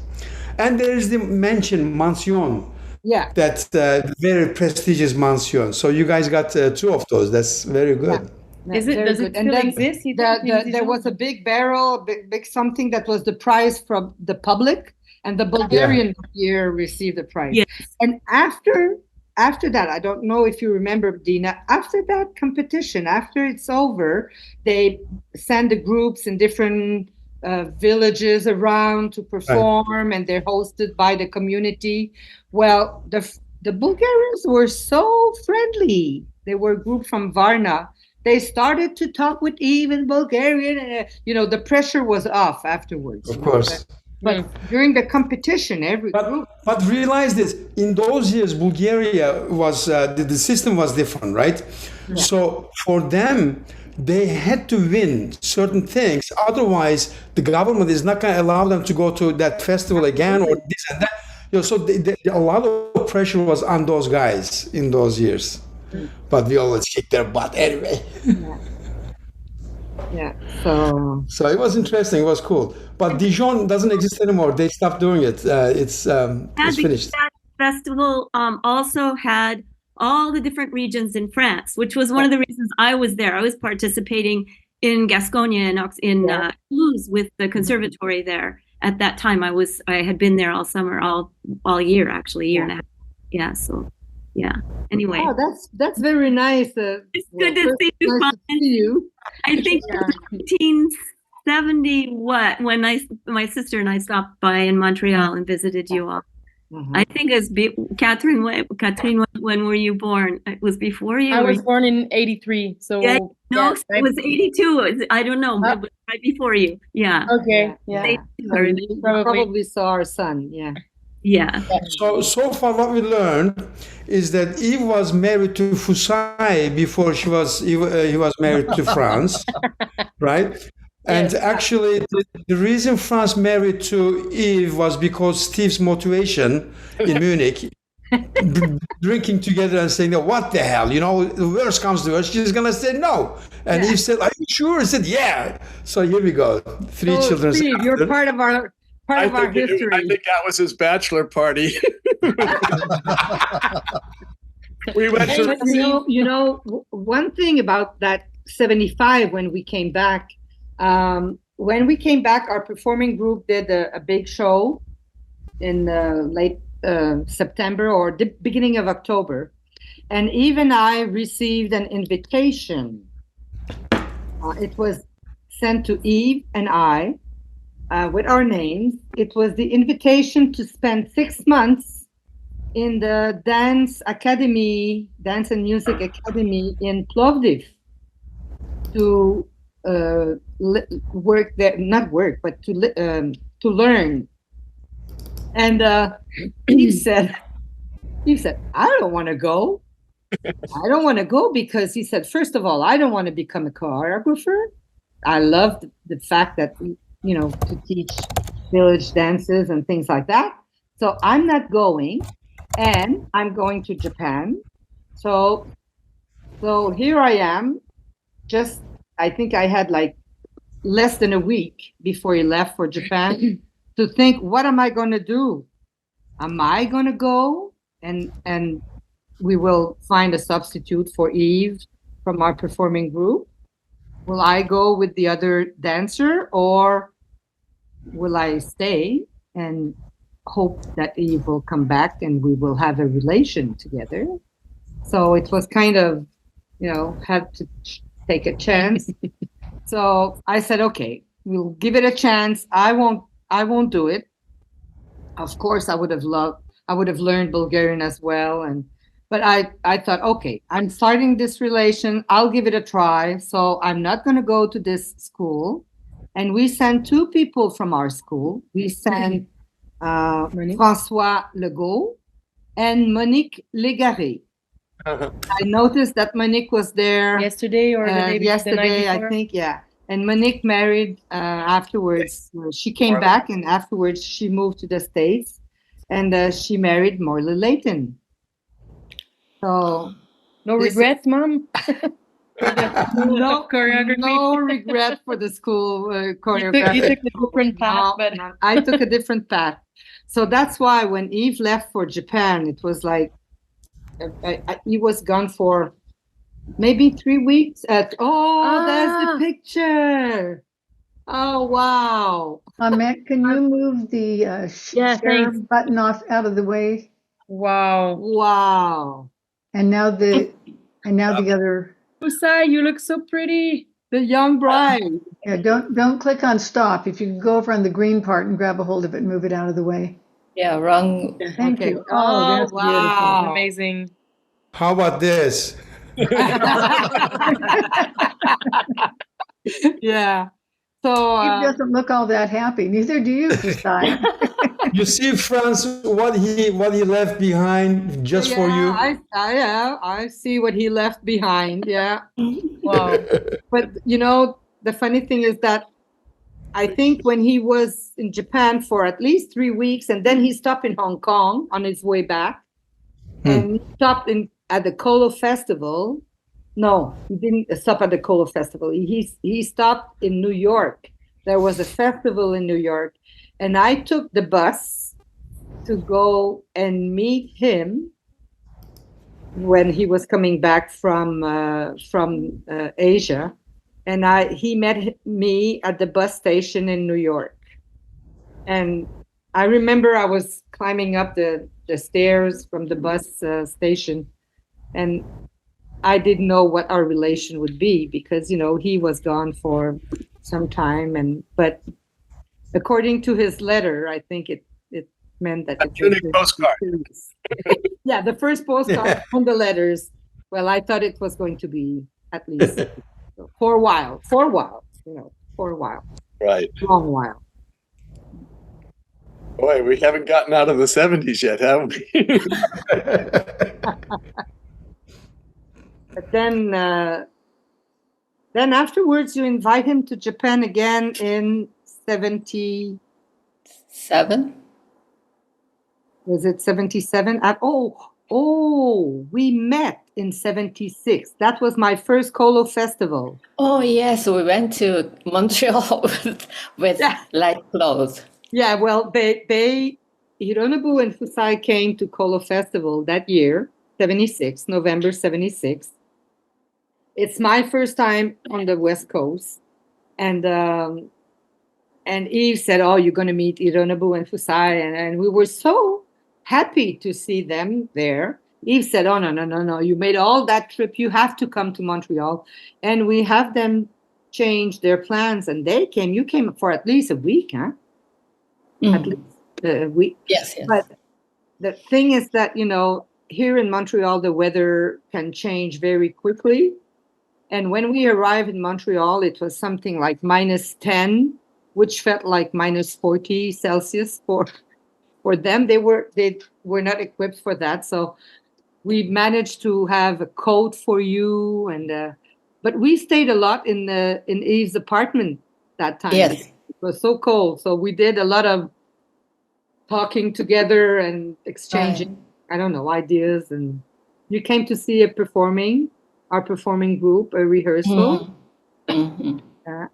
And there is the mention, mention. Yeah. That's very prestigious mention. So you guys got 2 of those. That's very good. Yeah. Does it still exist? There was a big barrel, big something that was the prize from the public, and the Bulgarian year received the prize. Yes. And after that, I don't know if you remember, Dina, after that competition, after it's over, they send the groups in different villages around to perform, and they're hosted by the community. Well, the Bulgarians were so friendly. They were a group from Varna. They started to talk with Yves in Bulgarian, and the pressure was off afterwards. Of course. But during the competition, every group. But realize this, in those years, Bulgaria was, the system was different, right? Yeah. So for them, they had to win certain things. Otherwise, the government is not going to allow them to go to that festival again or this and that. You know, so a lot of pressure was on those guys in those years. But we always kicked their butt anyway. Yeah. So it was interesting. It was cool. But Dijon doesn't exist anymore. They stopped doing it. It's finished. That festival also had all the different regions in France, which was one of the reasons I was there. I was participating in Gascogne and in Toulouse with the conservatory there. At that time, I had been there all summer, all year actually, year and a half. Yeah. So yeah. Anyway. Oh, that's very nice. It's good to see you. Nice to see you. I think 1970 when my sister and I stopped by in Montreal and visited you all. I think it's Catherine. Catherine, when were you born? It was before you. I was born in 83. So it was 82. I don't know. It was right before you. Yeah. Okay. Yeah. You probably saw our son. Yeah. Yeah. So far, what we learned is that Yves was married to Fusae before he was married to France, right? And actually, the reason France married to Yves was because Steve's motivation in Munich, drinking together and saying, "What the hell? You know, the worst comes to worst, she's gonna say no." And Yves said, "Are you sure?" He said, "Yeah." So here we go. Three children. Steve, you're part of our history. I think that was his bachelor party. We went to. You know, one thing about that 75 when we came back. Our performing group did a big show in late September or the beginning of October, and Yves and I received an invitation. It was sent to Yves and I with our names. It was the invitation to spend 6 months in the dance and music academy in Plovdiv to work there, not work, but to learn. And Yves said, I don't want to go. I don't want to go because he said, first of all, I don't want to become a choreographer. I love the fact that, you know, to teach village dances and things like that. So I'm not going, and I'm going to Japan. So here I am. I think I had like less than a week before he left for Japan to think, what am I going to do? Am I going to go and we will find a substitute for Yves from our performing group? Will I go with the other dancer, or will I stay and hope that Yves will come back and we will have a relation together? So it was kind of, you know, had to take a chance. So I said, okay, we'll give it a chance. I won't do it. Of course, I would have learned Bulgarian as well. But I thought, okay, I'm starting this relation. I'll give it a try. So I'm not going to go to this school. And we sent 2 people from our school. We sent François Legault and Monique Légaré. I noticed that Monique was there yesterday or the night yesterday, before. I think, yeah. And Monique married afterwards. She came back, and afterwards she moved to the States, and she married Morley Layton. So no regrets, Mom. No choreography. No regret for the school choreography. You took a different path, but no, I took a different path. So that's why when Yves left for Japan, it was like he was gone for maybe 3 weeks. There's the picture. Oh, wow. Ahmet, can you move the share button out of the way? Wow. Wow. And now the other. Fusae, you look so pretty. The young bride. Yeah, don't click on stop. If you can go over on the green part and grab a hold of it and move it out of the way. Yeah, wrong. Thank you. Oh, that's wow. beautiful. Amazing. How about this? Yeah. So He doesn't look all that happy. Neither do you, Fusae. You see, France, what he left behind just for you. I see what he left behind. Yeah. Wow. But you know, the funny thing is that I think when he was in Japan for at least 3 weeks, and then he stopped in Hong Kong on his way back, and he stopped at the Kolo Festival. No, he didn't stop at the Kolo Festival. He stopped in New York. There was a festival in New York, and I took the bus to go and meet him when he was coming back from Asia. And he met me at the bus station in New York. And I remember I was climbing up the stairs from the bus station, and I didn't know what our relation would be because, you know, he was gone for some time. But according to his letter, I think it meant that it was postcard. Yeah, the first postcard and the letters. Well, I thought it was going to be at least for a while, you know, for a while. Right. Long while. Boy, we haven't gotten out of the 70s yet, have we? But then afterwards, you invite him to Japan again in 77. Was it 77? We met in 76. That was my first Kolo festival. Oh, yes, we went to Montreal with light clothes. Yeah, well, Hironobu and Fusae came to Kolo Festival that year, 76, November 76. It's my first time on the West Coast. And Yves said, oh, you're going to meet Hironobu and Fusae. And we were so happy to see them there. Yves said, oh, no. You made all that trip. You have to come to Montreal. And we have them change their plans. And they came. You came for at least a week, huh? At least a week. Yes. But the thing is that, you know, here in Montreal, the weather can change very quickly. And when we arrived in Montreal, it was something like -10, which felt like -40 Celsius for them. They were not equipped for that. So we managed to have a coat for you, but we stayed a lot in Yves' apartment that time. Yes. It was so cold. So we did a lot of talking together and exchanging, I don't know, ideas. And you came to see our performing group, a rehearsal. Mm-hmm.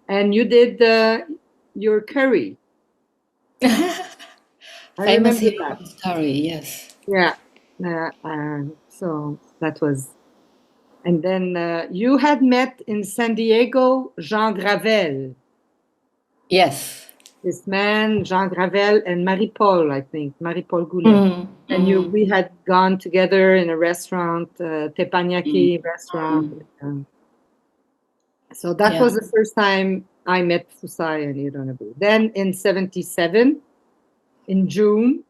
And you did your curry. Famous curry, yes. Yeah. So that was. And then you had met in San Diego Jean Gravel. Yes. This man, Jean Gravel, and Marie-Paul, I think, Marie-Paul Goulet. And we had gone together in a restaurant, Teppanyaki restaurant. So that was the first time I met Fusae and Hironobu. Then in 77, in June,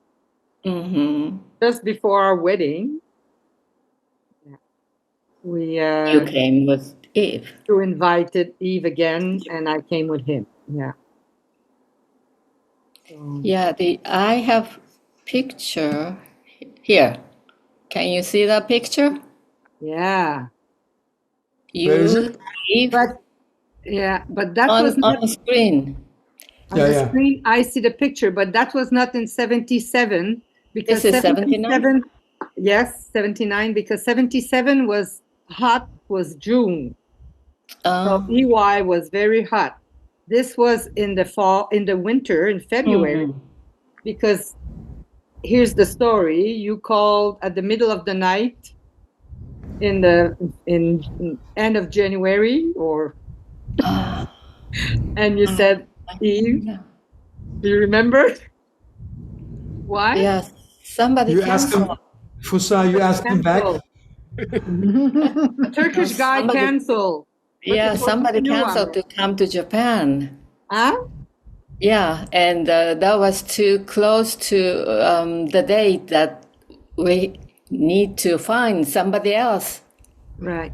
just before our wedding, you came with Yves. You invited Yves again, and I came with him. Yeah. Yeah, I have picture here. Can you see that picture? Yeah. Yves. But that was not on the screen. On the screen, I see the picture, but that was not in 77 because this is 79. Yes, 79 because 77 was June. So EY was very hot. This was in the winter, in February, because here's the story. You called at the middle of the night in end of January and you said, Yves, do you remember? Why? Yes, somebody canceled. Fusae, you asked him back? A Turkish guy canceled. Yeah, somebody canceled to come to Japan. Huh? Yeah, and that was too close to the date that we need to find somebody else. Right.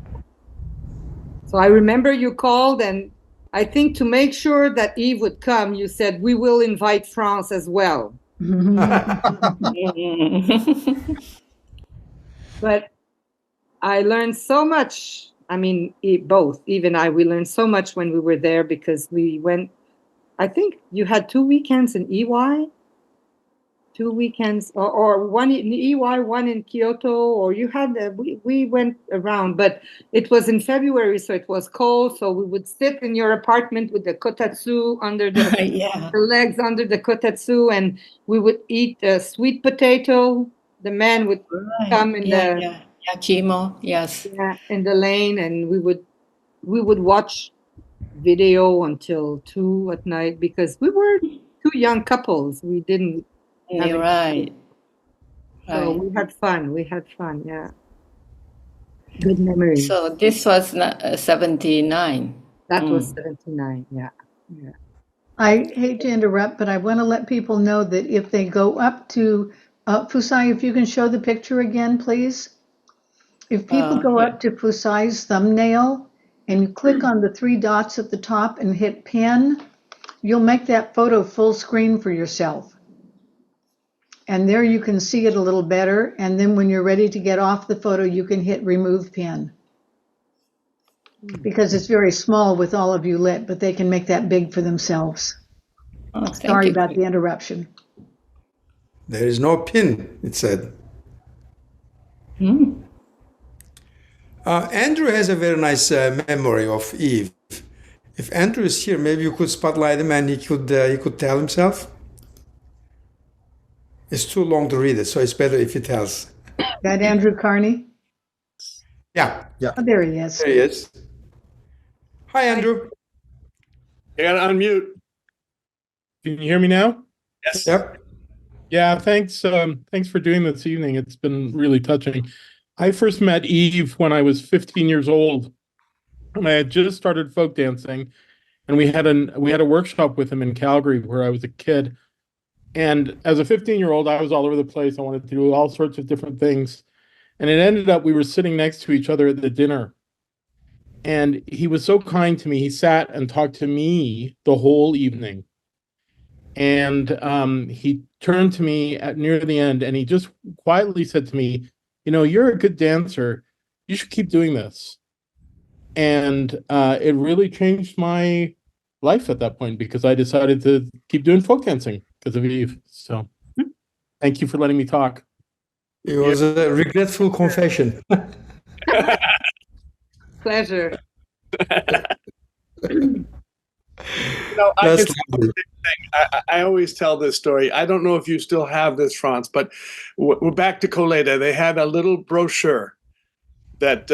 So I remember you called and I think to make sure that Yves would come, you said, we will invite France as well. But I learned so much. I mean, both, Yves and I, we learned so much when we were there we went, I think you had 2 weekends in EY, 2 weekends, or one in EY, one in Kyoto, or you had, we went around, but it was in February, so it was cold, so we would sit in your apartment with the kotatsu under the, the legs under the kotatsu, and we would eat sweet potato. The man would come in the Yakimo, yes. Yeah, in the lane, and we would watch video until 2 at night because we were 2 young couples. We didn't. You're right. So we had fun. Yeah. Good memories. So this was 79. That was 79. Yeah. I hate to interrupt, but I want to let people know that if they go up to Fusae, if you can show the picture again, please. If people go up to Fusae's thumbnail and you click on the 3 dots at the top and hit pin, you'll make that photo full screen for yourself. And there you can see it a little better. And then when you're ready to get off the photo, you can hit remove pin. Because it's very small with all of you lit, but they can make that big for themselves. Sorry about the interruption. There is no pin, it said. Andrew has a very nice memory of Yves. If Andrew is here, maybe you could spotlight him and he could tell himself. It's too long to read it, so it's better if he tells. That Andrew Carney? Yeah. Oh, there he is. There he is. Hi, Andrew. You gotta unmute. Can you hear me now? Yes. Yep. Yeah, thanks. Thanks for doing this evening. It's been really touching. I first met Yves when I was 15 years old. And I had just started folk dancing, and we had a workshop with him in Calgary where I was a kid. And as a 15-year-old, I was all over the place. I wanted to do all sorts of different things. And it ended up we were sitting next to each other at the dinner. And he was so kind to me. He sat and talked to me the whole evening. And he turned to me near the end, and he just quietly said to me, you know, you're a good dancer. You should keep doing this. And it really changed my life at that point because I decided to keep doing folk dancing because of Yves. So thank you for letting me talk. It was a regretful confession. Pleasure. I always tell this story. I don't know if you still have this, France, but we're back to Coleta. They had a little brochure that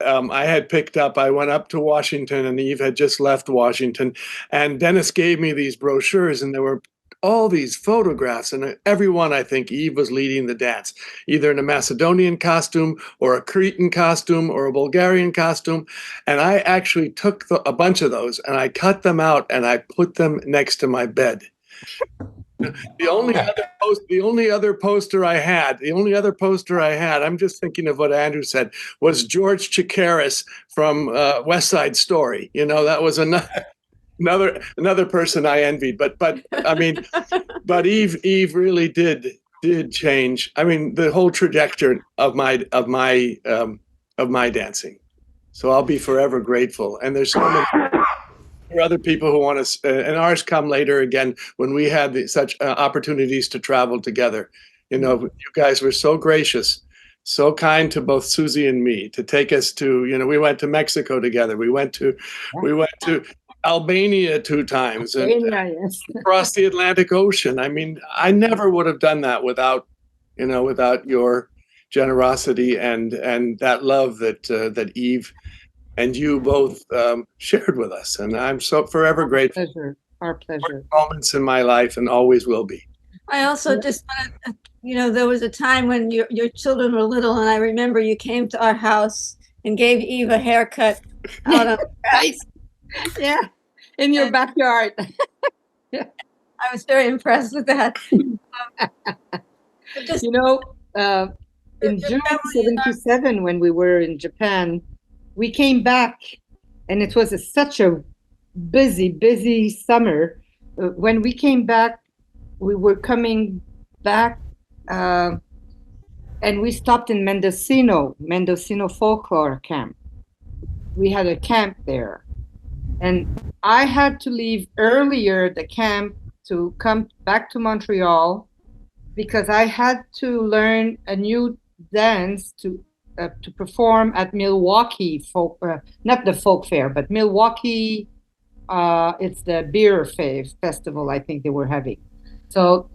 I had picked up. I went up to Washington, and Yves had just left Washington. And Dennis gave me these brochures, and there were all these photographs. And everyone, I think, Yves was leading the dance, either in a Macedonian costume or a Cretan costume or a Bulgarian costume. And I actually took a bunch of those, and I cut them out, and I put them next to my bed. The only other poster I had, I'm just thinking of what Andrew said, was George Chakiris from West Side Story. You know, that was another person I envied. But I mean, but Yves really did change. I mean, the whole trajectory of my dancing. So I'll be forever grateful. And there's so many other people who want to, and ours come later again when we had such opportunities to travel together. You know, you guys were so gracious, so kind to both Susie and me to take us to, you know, we went to Mexico together. We went to Albania 2 times and across the Atlantic Ocean. I mean, I never would have done that without your generosity and that love that Yves and you both shared with us. And I'm so forever grateful. Our pleasure. Moments in my life and always will be. I also just want to, you know, there was a time when your children were little, and I remember you came to our house and gave Yves a haircut out on the grass. Yeah, in your backyard. I was very impressed with that. You know, in June 77, when we were in Japan, we came back, and it was such a busy summer. When we came back, we were coming back, and we stopped in Mendocino folklore camp. We had a camp there, and I had to leave earlier the camp to come back to Montreal because I had to learn a new dance to perform at Milwaukee folk, not the folk fair, but Milwaukee. It's the beer festival I think they were having. So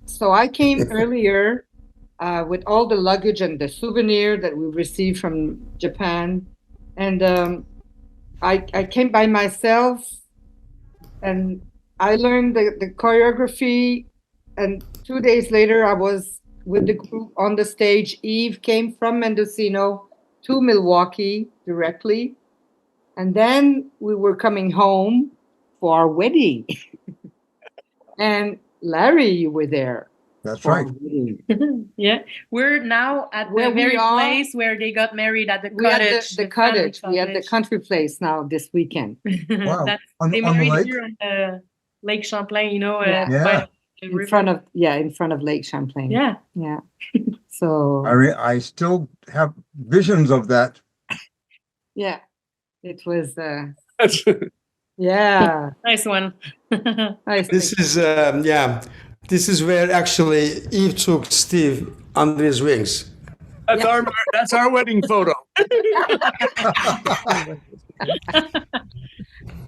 so I came earlier with all the luggage and the souvenir that we received from Japan, and I came by myself, and I learned the choreography, and 2 days later I was with the group on the stage. Yves came from Mendocino to Milwaukee directly, and then we were coming home for our wedding. And Larry, you were there. That's right. Yeah, we're now at Where the we very are. place where they got married at the We had cottage. the cottage. We had the country place now this weekend. Wow. That's, On they the married lake? here on the Lake Champlain, you know, Yeah. Yeah. by the In river. front of Lake Champlain. Yeah. Yeah. So I still have visions of that. yeah, it was That's- yeah. Nice one. Nice. This is yeah. This is where actually Eve took Steve under his wings. That's our wedding photo.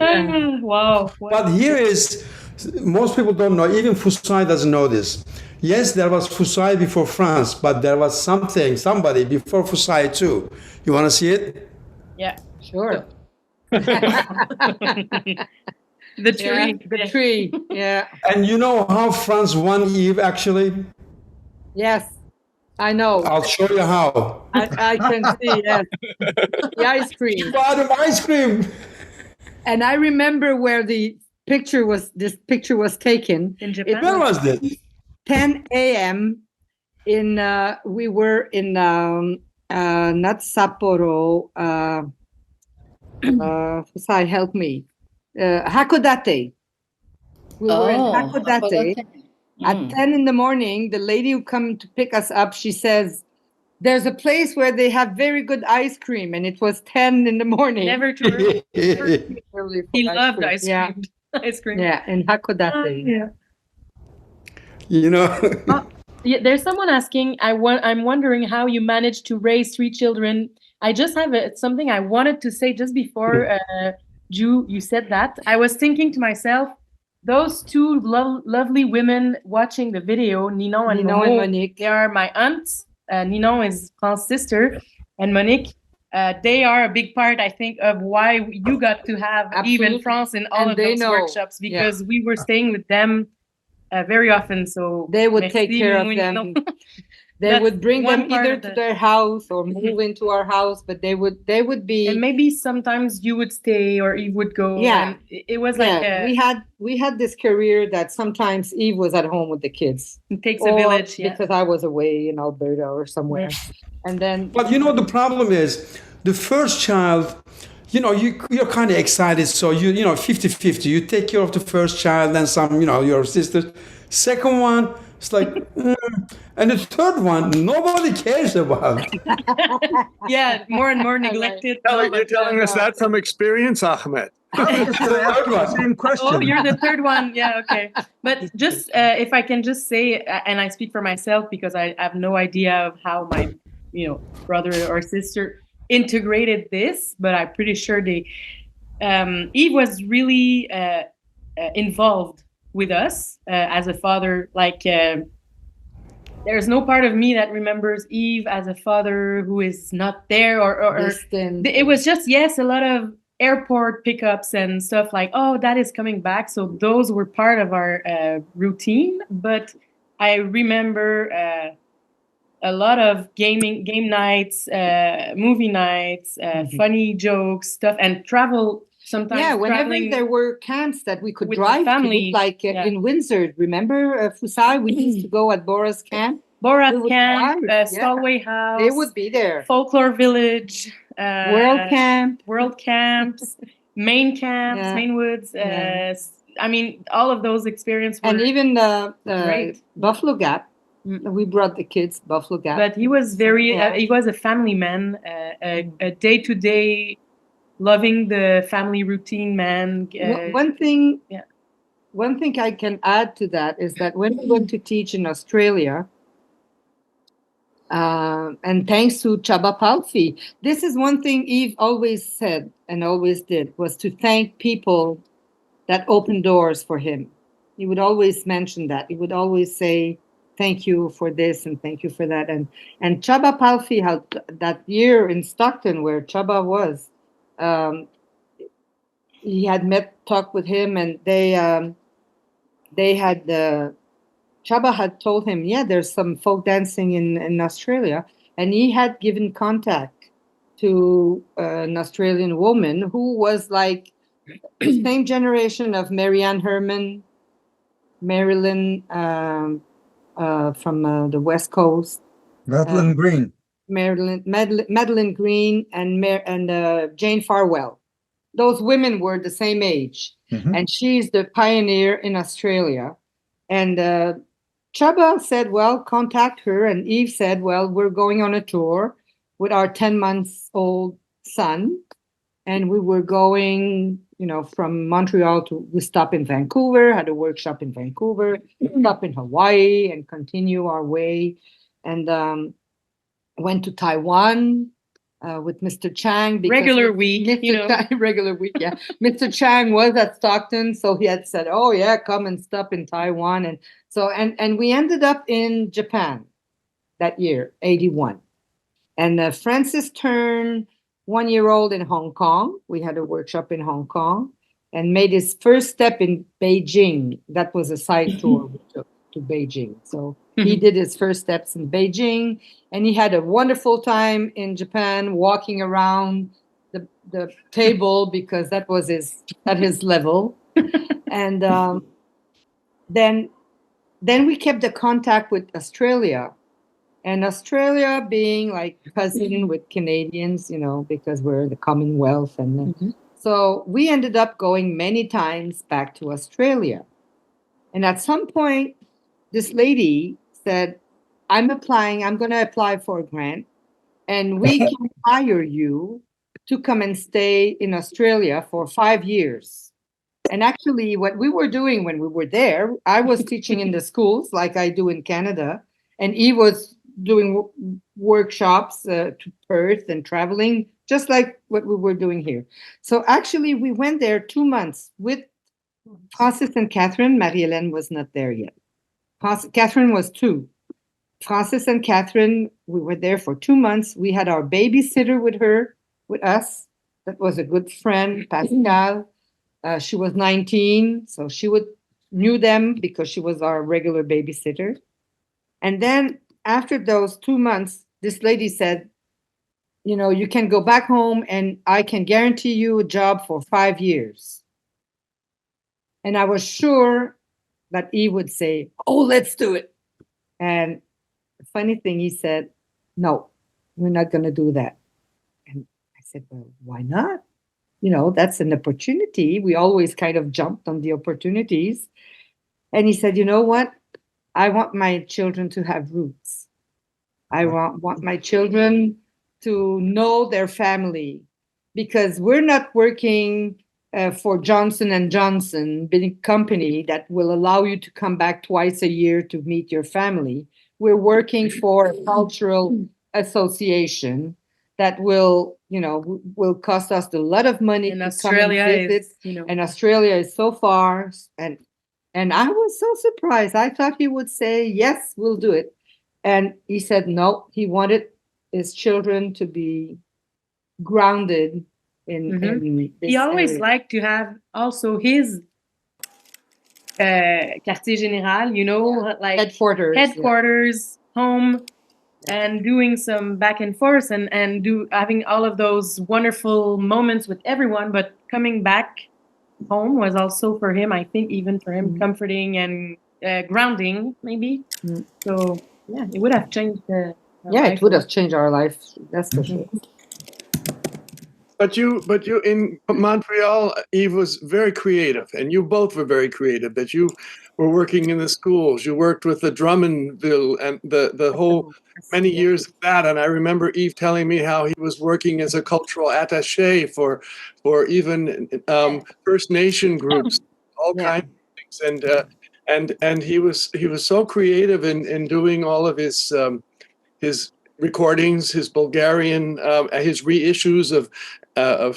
Wow. But here is, most people don't know, even Fusae doesn't know this. Yes, there was Fusae before France, but there was somebody before Fusae too. You want to see it? Yeah. Sure. The tree. Yeah, the tree. Yeah. And you know how France won Eve actually? Yes. I know. I'll show you how. I can see, yes. The ice cream. Bought him ice cream. And I remember where this picture was taken. In Japan. Where was this? 10 a.m. We were in not Sapporo, Fusae, help me. Hakodate. We were in Hakodate. At 10 in the morning, the lady who come to pick us up, she says, there's a place where they have very good ice cream. And it was 10 in the morning. Never too early. Early for He loved ice cream. Yeah. Ice cream. Yeah, in Hakodate. Yeah. You know. Yeah, there's someone asking, I'm wondering how you managed to raise 3 children. I just have something I wanted to say just before you said that. I was thinking to myself, those 2 lovely women watching the video, Ninon and Monique. they are my aunts. Ninon is France's sister, and Monique, they are a big part, I think, of why you got to have Yves in France in all And of they those know. workshops, because we were staying with them very often. So They would merci, take care of Ninon. them. They That's would bring one them part either of to the- their house or move into our house, but they would be. And maybe sometimes you would stay or Yves would go. Yeah. And it was like we had this career that sometimes Yves was at home with the kids. it takes a Or village. Yeah. because I was away in Alberta or somewhere. And then But you know, the problem is the first child, you know, you're kind of excited. So you know, 50-50. You take care of the first child, then some, you know, your sisters. Second one, it's like, and the third one, nobody cares about. Yeah, more and more neglected. You're telling us that from experience, Ahmet. I was just going to ask you the same question. Oh, you're the third one. Yeah, okay. But just if I can just say, and I speak for myself because I have no idea of how my, brother or sister integrated this, but I'm pretty sure they. Yves was really involved with us as a father. Like, there's no part of me that remembers Yves as a father who is not there, or it was just a lot of airport pickups and stuff like, oh, that is coming back. So those were part of our routine. But I remember a lot of game nights, movie nights, funny jokes, stuff, and travel. Sometimes whenever there were camps that we could drive family, to, like in Windsor, remember Fusae? We used to go at Bora's camp. Borat camp, Stallway House. They would be there. Folklore Village. World camps. World camps. Maine camps, Yeah. Maine Woods. Yeah. I mean, all of those experiences were And even great. Buffalo Gap, we brought the kids Buffalo Gap. But he was very, Yeah. he was a family man, a day-to-day, loving the family routine man. One thing, Yeah. one thing I can add to that is that when we went to teach in Australia, and thanks to Chaba Palfi, this is one thing Yves always said and always did, was to thank people that opened doors for him. He would always mention that. He would always say, thank you for this and thank you for that. And Chaba Palfi had that year in Stockton where Chaba was, he had talked with him, and they had Chaba had told him, yeah, there's some folk dancing in Australia, and he had given contact to an Australian woman who was like the same generation of Marianne Herman, Marilyn from the West Coast, Madeline Green. Madeline Green, and Jane Farwell. Those women were the same age, and she's the pioneer in Australia. And Chaba said, well, contact her. And Yves said, well, we're going on a tour with our 10-month-old son. And we were going, from Montreal we stop in Vancouver, had a workshop in Vancouver, stop in Hawaii, and continue our way. And went to Taiwan with Mr. Chang. Regular week, regular week, yeah. Mr. Chang was at Stockton, so he had said, oh, yeah, come and stop in Taiwan. And so, and we ended up in Japan that year, 81. And Francis turned 1-year-old in Hong Kong. We had a workshop in Hong Kong, and made his first step in Beijing. That was a side tour we took to Beijing. So he did his first steps in Beijing, and he had a wonderful time in Japan, walking around the table, because that was at his level. And then we kept the contact with Australia. And Australia being like cousin with Canadians, because we're the Commonwealth. And so we ended up going many times back to Australia. And at some point, this lady said, I'm going to apply for a grant, and we can hire you to come and stay in Australia for 5 years. And actually, what we were doing when we were there, I was teaching in the schools like I do in Canada, and Yves was doing workshops to Perth and traveling, just like what we were doing here. So actually, we went there 2 months with Francis and Catherine. Marie-Hélène was not there yet. Catherine was 2. Francis and Catherine, we were there for 2 months. We had our babysitter with us. That was a good friend, Pascal. She was 19, so she knew them because she was our regular babysitter. And then after those 2 months, this lady said, you can go back home and I can guarantee you a job for 5 years. And I was sure that he would say, oh, let's do it. And the funny thing, he said, no, we're not going to do that. And I said, well, why not? That's an opportunity. We always kind of jumped on the opportunities. And he said, you know what? I want my children to have roots. I want my children to know their family, because we're not working for Johnson & Johnson, big company that will allow you to come back twice a year to meet your family. We're working for a cultural association that will cost us a lot of money. And to Australia come and visit. And Australia is so far. And I was so surprised. I thought he would say, yes, we'll do it. And he said, no, he wanted his children to be grounded in this He always area. liked to have also his quartier général, like headquarters, home, and doing some back and forth and having all of those wonderful moments with everyone. But coming back home was also for him, I think, even for him, comforting and grounding, maybe. So yeah, it would have changed it would have changed our life. That's for sure. But you in Montreal, Yves was very creative, and you both were very creative. That you were working in the schools, you worked with the Drummondville and the whole many years of that. And I remember Yves telling me how he was working as a cultural attaché for even First Nation groups, all kinds of things. And he was so creative in doing all of his recordings, his Bulgarian, his reissues of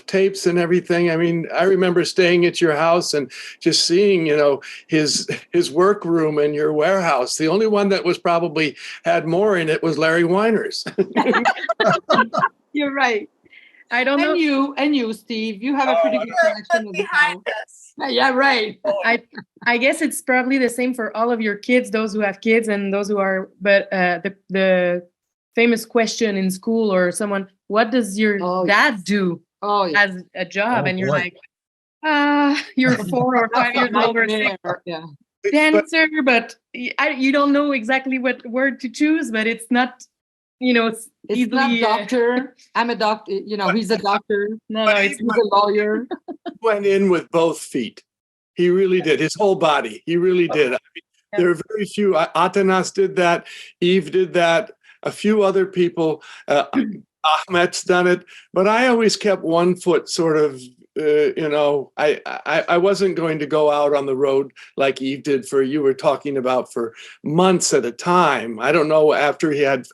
tapes and everything. I mean, I remember staying at your house and just seeing, his workroom and your warehouse. The only one that was probably had more in it was Larry Weiner's. You're right. I don't know. And you, Steve, you have a pretty good collection of behind us. Yeah, right. I guess it's probably the same for all of your kids, those who have kids and those who are. But the famous question in school or someone, what does your dad do as a job? And you're like, you're 4 or 5 years old or 6. Yeah. Dancer, but you don't know exactly what word to choose, but it's not, it's easily, not doctor. I'm a doctor, he's a doctor. No, he's a lawyer. Went in with both feet. He really did. His whole body. He really did. I mean, there are very few. Atanas did that. Yves did that. A few other people, Ahmet's done it, but I always kept one foot sort of, I wasn't going to go out on the road like Yves did you were talking about for months at a time. I don't know after he had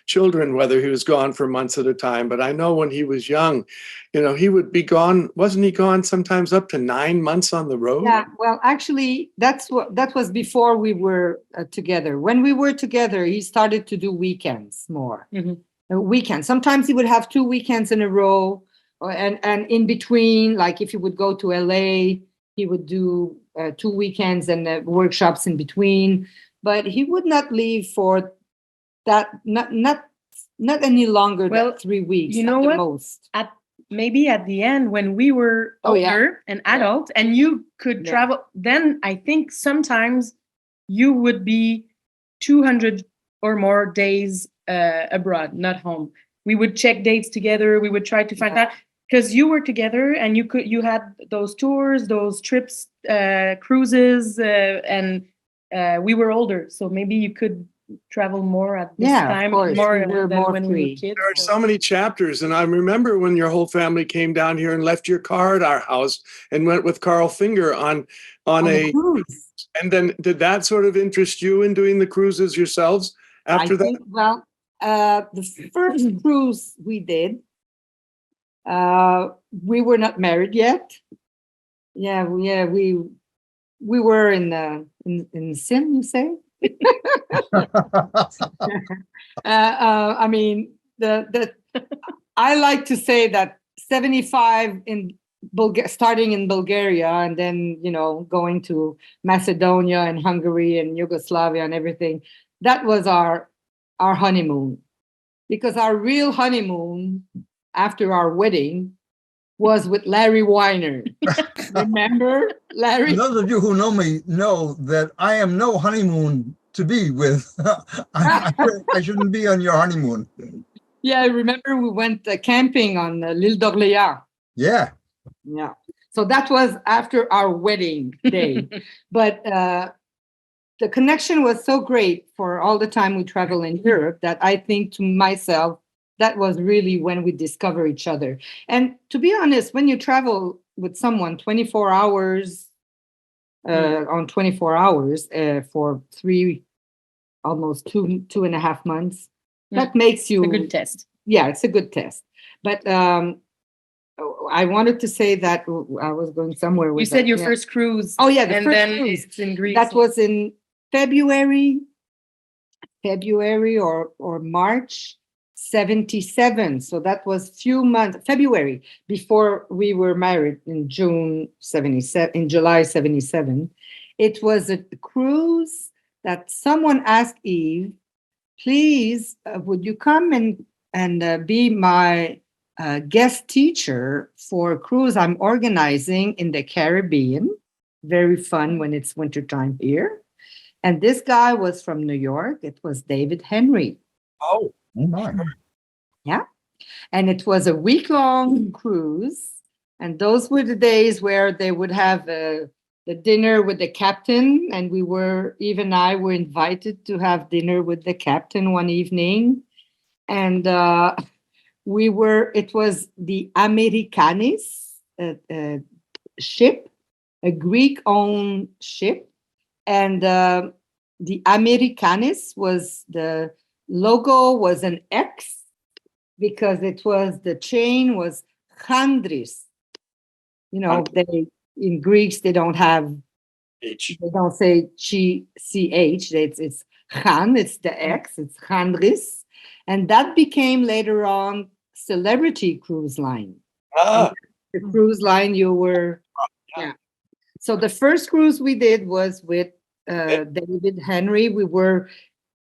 children, whether he was gone for months at a time, but I know when he was young, he would be gone. Wasn't he gone sometimes up to 9 months on the road? Yeah, well, actually, that was before we were together. When we were together, he started to do weekends more. Weekends. Sometimes he would have 2 weekends in a row, and in between, like if he would go to LA, he would do 2 weekends and workshops in between. But he would not leave for that. Not any longer than 3 weeks. You know at what? The most. Maybe at the end when we were older and adult and you could travel, then I think sometimes you would be 200 or more days abroad, not home. We would check dates together. We would try to find that because you were together and you had those tours, those trips, cruises, and we were older. So maybe you could travel more at this time, more than when we were kids. There are so many chapters, and I remember when your whole family came down here and left your car at our house and went with Carl Finger on a cruise. And then did that sort of interest you in doing the cruises yourselves after that? Well, the first cruise we did, we were not married yet. Yeah, we were in Sim, you say? I mean, I like to say that 75 in starting in Bulgaria and then going to Macedonia and Hungary and Yugoslavia and everything. That was our honeymoon, because our real honeymoon after our wedding was with Larry Weiner. Remember, Larry? Those of you who know me know that I am no honeymoon to be with. I shouldn't be on your honeymoon. Yeah, I remember we went camping on l'Île d'Orléans. Yeah. Yeah. So that was after our wedding day. But the connection was so great for all the time we travel in Europe that I think to myself, that was really when we discover each other. And to be honest, when you travel with someone 24 hours on 24 hours for almost 2.5 months, that makes you a good test. Yeah, it's a good test. But I wanted to say that I was going somewhere with you said your first cruise. Oh yeah, and first then cruise. It's in Greece. That was in February or March 77. So that was few months, February, before we were married in July 77. It was a cruise that someone asked Yves, please, would you come and be my guest teacher for a cruise I'm organizing in the Caribbean. Very fun when it's wintertime here. And this guy was from New York. It was David Henry. Oh my. Yeah. And it was a week-long cruise. And those were the days where they would have the dinner with the captain. And Yves and I were invited to have dinner with the captain one evening. And it was the Americanis ship, a Greek-owned ship. And the Americanis the logo was an X because the chain was Chandris. You know, in Greeks, they don't have H. They don't say CH. It's Chan, it's the X, it's Chandris. And that became later on Celebrity Cruise Line. The cruise line yeah. So the first cruise we did was with David Henry. We were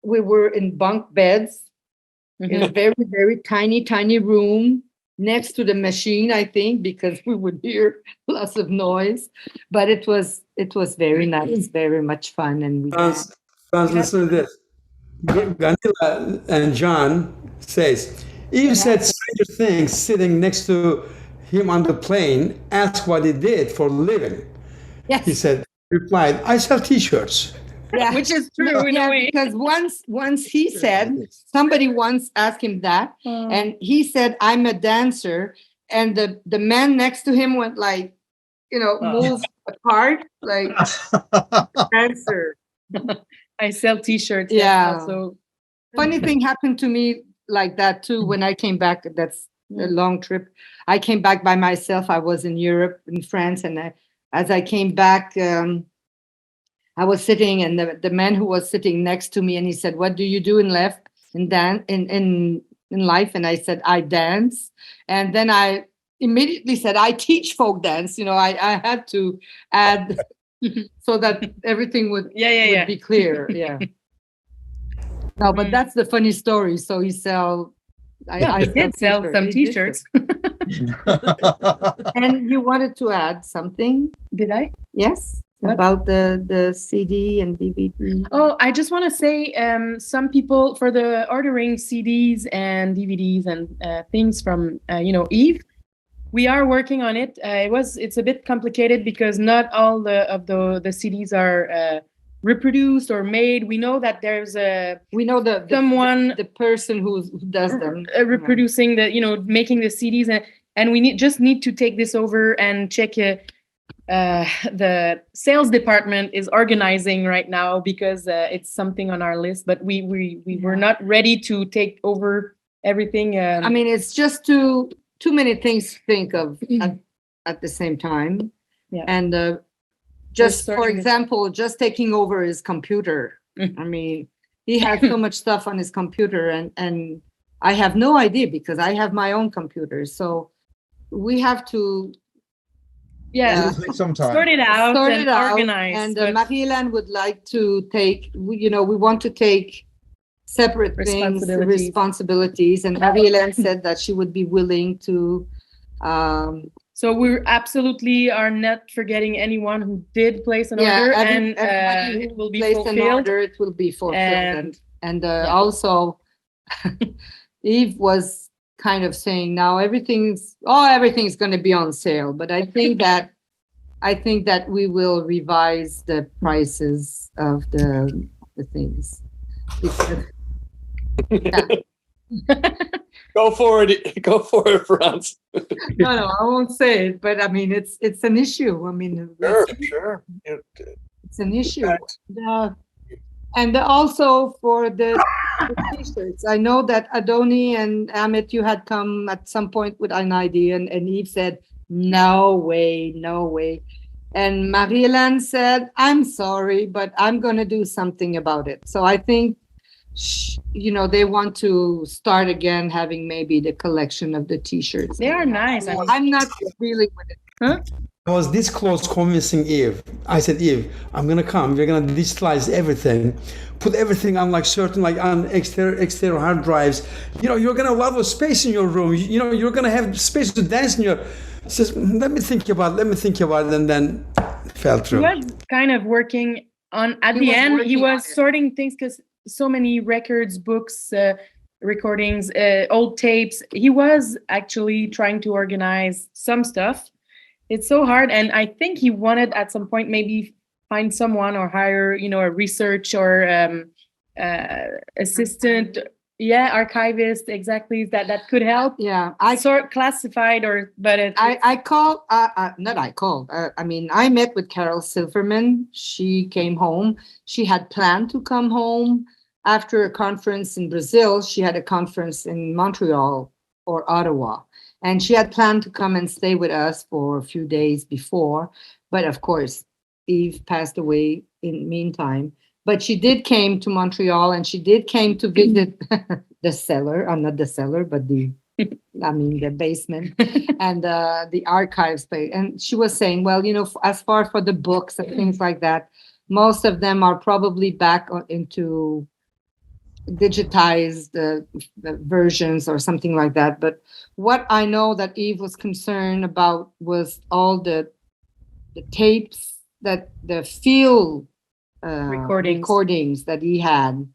in bunk beds in a very, very tiny room next to the machine, I think, because we would hear lots of noise. But it was very nice, very much fun. And Franz, listen to this. Ganila and John says, Yves said stranger things sitting next to him on the plane, asked what he did for a living. Yes. He replied, I sell t-shirts. Yeah. Which is true in a way. Because once he said, somebody once asked him that, and he said, I'm a dancer, and the man next to him went like, moved apart, like dancer. I sell t-shirts. Yeah. Also. Funny thing happened to me like that too when I came back. That's a long trip. I came back by myself. I was in Europe, in France, and as I came back, I was sitting, and the man who was sitting next to me, and he said, "What do you do in life?" And I said, "I dance." And then I immediately said, "I teach folk dance." I had to add so that everything would be clear. Yeah. No, but that's the funny story. So he I did sell some t-shirts. And you wanted to add something? Did I? Yes. What? About the CD and DVD. Oh, I just want to say some people for the ordering CDs and DVDs and things from Yves. We are working on it. It's a bit complicated because not all of the CDs are reproduced or made. We know that there's the person who does them reproducing making the CDs, and we just need to take this over and check the sales department is organizing right now because it's something on our list, but we were not ready to take over everything. It's just too many things to think of at the same time. Yeah. And just for example, just taking over his computer. He has so much stuff on his computer, and I have no idea because I have my own computer. So we have to sort it out and organize. And Marie-Hélène would like to take, we want to take separate responsibilities. And Marie-Hélène said that she would be willing to. So we absolutely are not forgetting anyone who did place an order, and it will be fulfilled. It will be fulfilled. And also, Yves was kind of saying now everything's going to be on sale, but I think that we will revise the prices of the things. Because, Go for it, Franz. No, I won't say it, but it's an issue. Sure. It's an issue. And also for the t-shirts, I know that Adoni and Ahmet, you had come at some point with an idea, and Yves said, no way. And Marie-Hélène said, I'm sorry, but I'm going to do something about it. So I think, they want to start again having maybe the collection of the t-shirts. They are nice. I'm not dealing with it. Huh? I was this close convincing Yves. I said, Yves, I'm going to come. We're going to digitalize everything. Put everything on on exterior hard drives. You're going to have a lot of space in your room. You're going to have space to dance in your... Says, let me think about it. And then it fell through. He was kind of working on, at the end, he was sorting things because so many records, books, recordings, old tapes. He was actually trying to organize some stuff. It's so hard, and I think he wanted at some point maybe find someone or hire, a research or assistant, archivist, exactly, that could help. Yeah, I sort of classified, I met with Carol Silverman. She came home. She had planned to come home after a conference in Brazil. She had a conference in Montreal or Ottawa, and she had planned to come and stay with us for a few days before. But of course, Yves passed away in the meantime. But she did came to Montreal, and she did came to visit the cellar, not the cellar, but the basement and the archives space. And she was saying, well, as far for the books and things like that, most of them are probably back into digitized versions or something like that. But what I know that Yves was concerned about was all the tapes, that the field recordings that he had,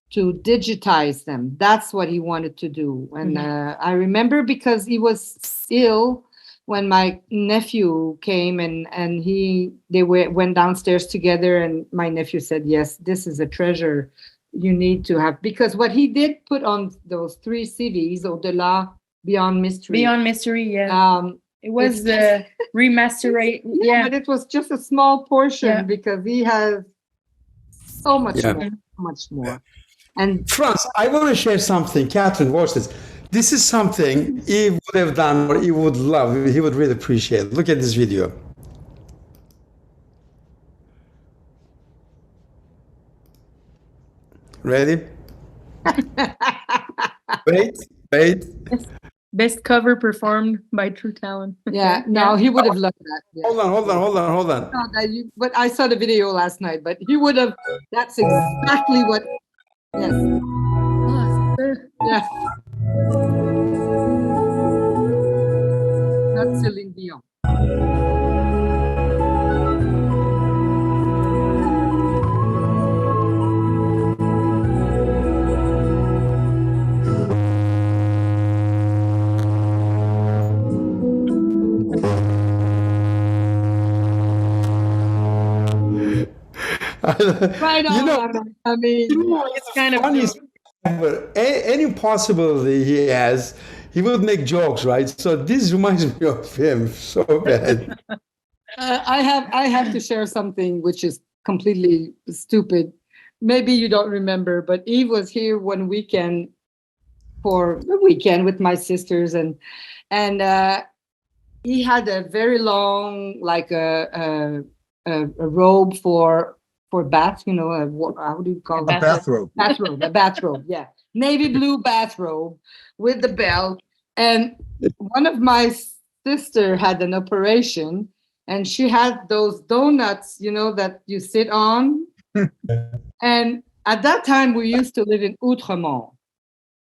to digitize them. That's what he wanted to do. And I remember, because he was ill when my nephew came, and they went downstairs together, and my nephew said, yes, this is a treasure you need to have, because what he did put on those 3 CDs, Au-delà, Beyond Mystery. It was remastered. But it was just a small portion, because he has so much more. And France, I want to share something. Catherine, watch this. This is something he would have done, or he would love. He would really appreciate. Look at this video. Ready? Wait. Best cover performed by True Talent. Yeah, no, he would have loved that. Yeah. Hold on. No, but I saw the video last night, but he would have, that's exactly what, yes. Yes. Not Celine Dion. Right on. It's kind of funny. Any possibility he has, he would make jokes, right? So this reminds me of him so bad. I have to share something which is completely stupid. Maybe you don't remember, but Yves was here one weekend for the weekend with my sisters, and he had a very long, like a robe for bath, how do you call it? A bathrobe. A bathrobe, yeah. Navy blue bathrobe with the belt. And one of my sister had an operation, and she had those donuts, that you sit on. And at that time, we used to live in Outremont.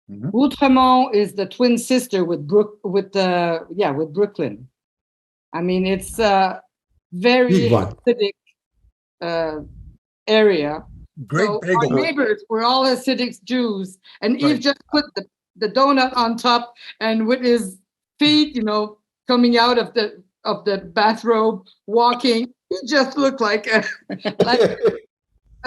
Mm-hmm. Outremont is the twin sister with Brooklyn. I mean, it's a very acidic area. Great so bagel. Our neighbors were all Hasidic Jews, and Yves just put the donut on top, and with his feet, coming out of the bathrobe, walking, he just looked like a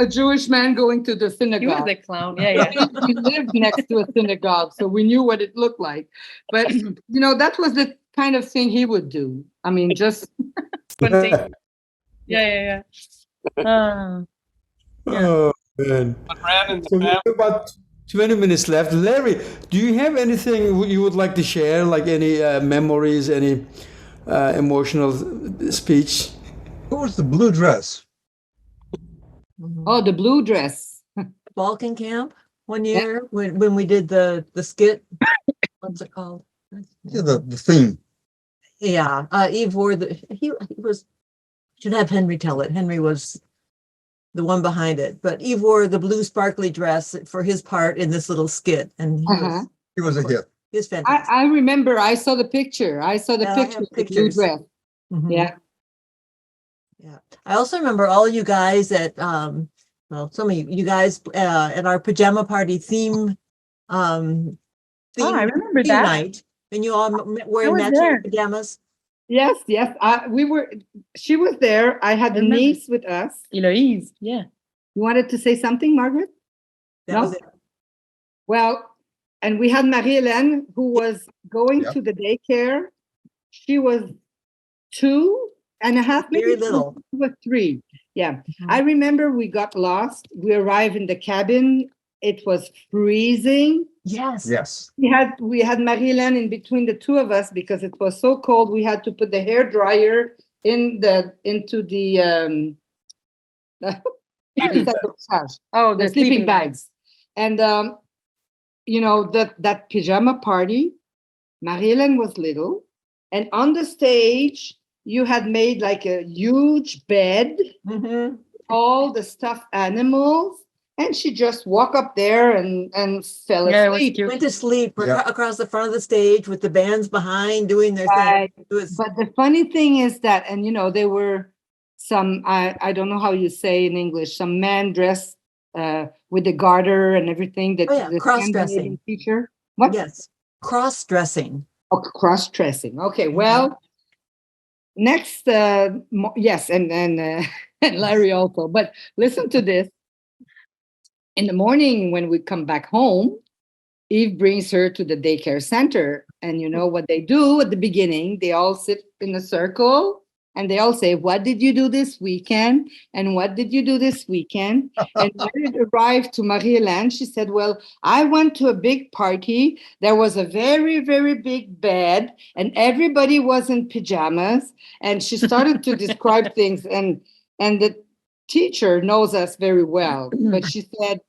Jewish man going to the synagogue. He was a clown. Yeah. We lived next to a synagogue, so we knew what it looked like. But that was the kind of thing he would do. I mean, just spontaneous. Yeah. Oh man! So we have about 20 minutes left. Larry, do you have anything you would like to share, like any memories, any emotional speech? What was the blue dress? Oh, the blue dress. Balkan camp one year when we did the skit. What's it called? Yeah, the theme. Yeah, Yves wore he should have Henry tell it. Henry was the one behind it, but Yves wore the blue sparkly dress for his part in this little skit, and he was a hit. He was fantastic. I remember. I saw the picture. Picture of the blue dress. Mm-hmm. Yeah. I also remember all you guys at some of you guys at our pajama party theme I remember theme that. night, and you all wearing was matching there. pajamas. Yes, yes. She was there. I had a remember. niece with us. Eloise, yeah. You wanted to say something, Margaret? That No? was it. Well, and we had Marie-Hélène, who was going Yep. to the daycare. She was 2.5, maybe. Very little. She was 3. Yeah. Mhm. I remember we got lost. We arrived in the cabin. It was freezing. Yes. Yes. We had Marie-Hélène in between the two of us because it was so cold. We had to put the hair dryer into the The sleeping bags. And that pajama party, Marie-Hélène was little, and on the stage you had made like a huge bed, Mm-hmm. all the stuffed animals, and she just walked up there and fell Yeah, it was asleep. cute. Went to sleep Yeah. across the front of the stage with the bands behind doing their thing. Right. It was But the funny thing is that, and there were some, I don't know how you say in English, some man dressed with the garter and everything. That Oh, yeah, the cross-dressing. Scandinavian teacher. What? yes, cross-dressing. Oh, cross-dressing. Okay, well, next, yes, and and Larry also. But listen to this. In the morning when we come back home, Yves brings her to the daycare center. And you know what they do at the beginning? They all sit in a circle and they all say, "What did you do this weekend? And what did you do this weekend?" And when it arrived to Marie-Hélène, she said, "Well, I went to a big party. There was a very, very big bed and everybody was in pajamas." And she started to describe things. And the teacher knows us very well. But she said,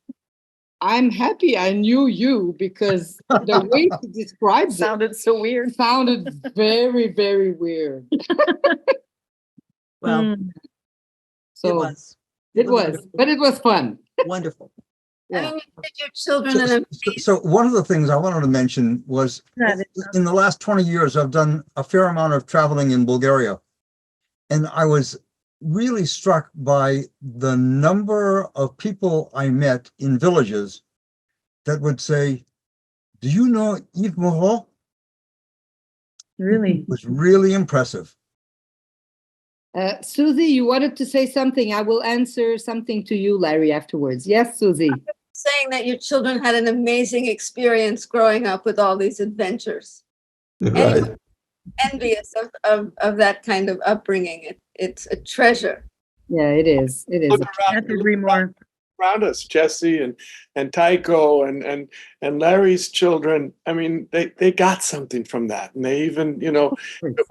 "I'm happy I knew you because the way she described Sounded so weird. sounded very, very weird." Well, So it was. It was, but it was fun. Wonderful. I mean, you did your children So, an so one of the things I wanted to mention was in the last 20 years, I've done a fair amount of traveling in Bulgaria. And I was really struck by the number of people I met in villages that would say, "Do you know Yves Moreau?" Really? It was really impressive. Susie, you wanted to say something. I will answer something to you, Larry, afterwards. Yes, Susie. saying that your children had an amazing experience growing up with all these adventures. Right. Envious of that kind of upbringing. It's a treasure. Yeah, it is. It is. Look around us, Jesse and Tycho and Larry's children. I mean, they got something from that. And they even, it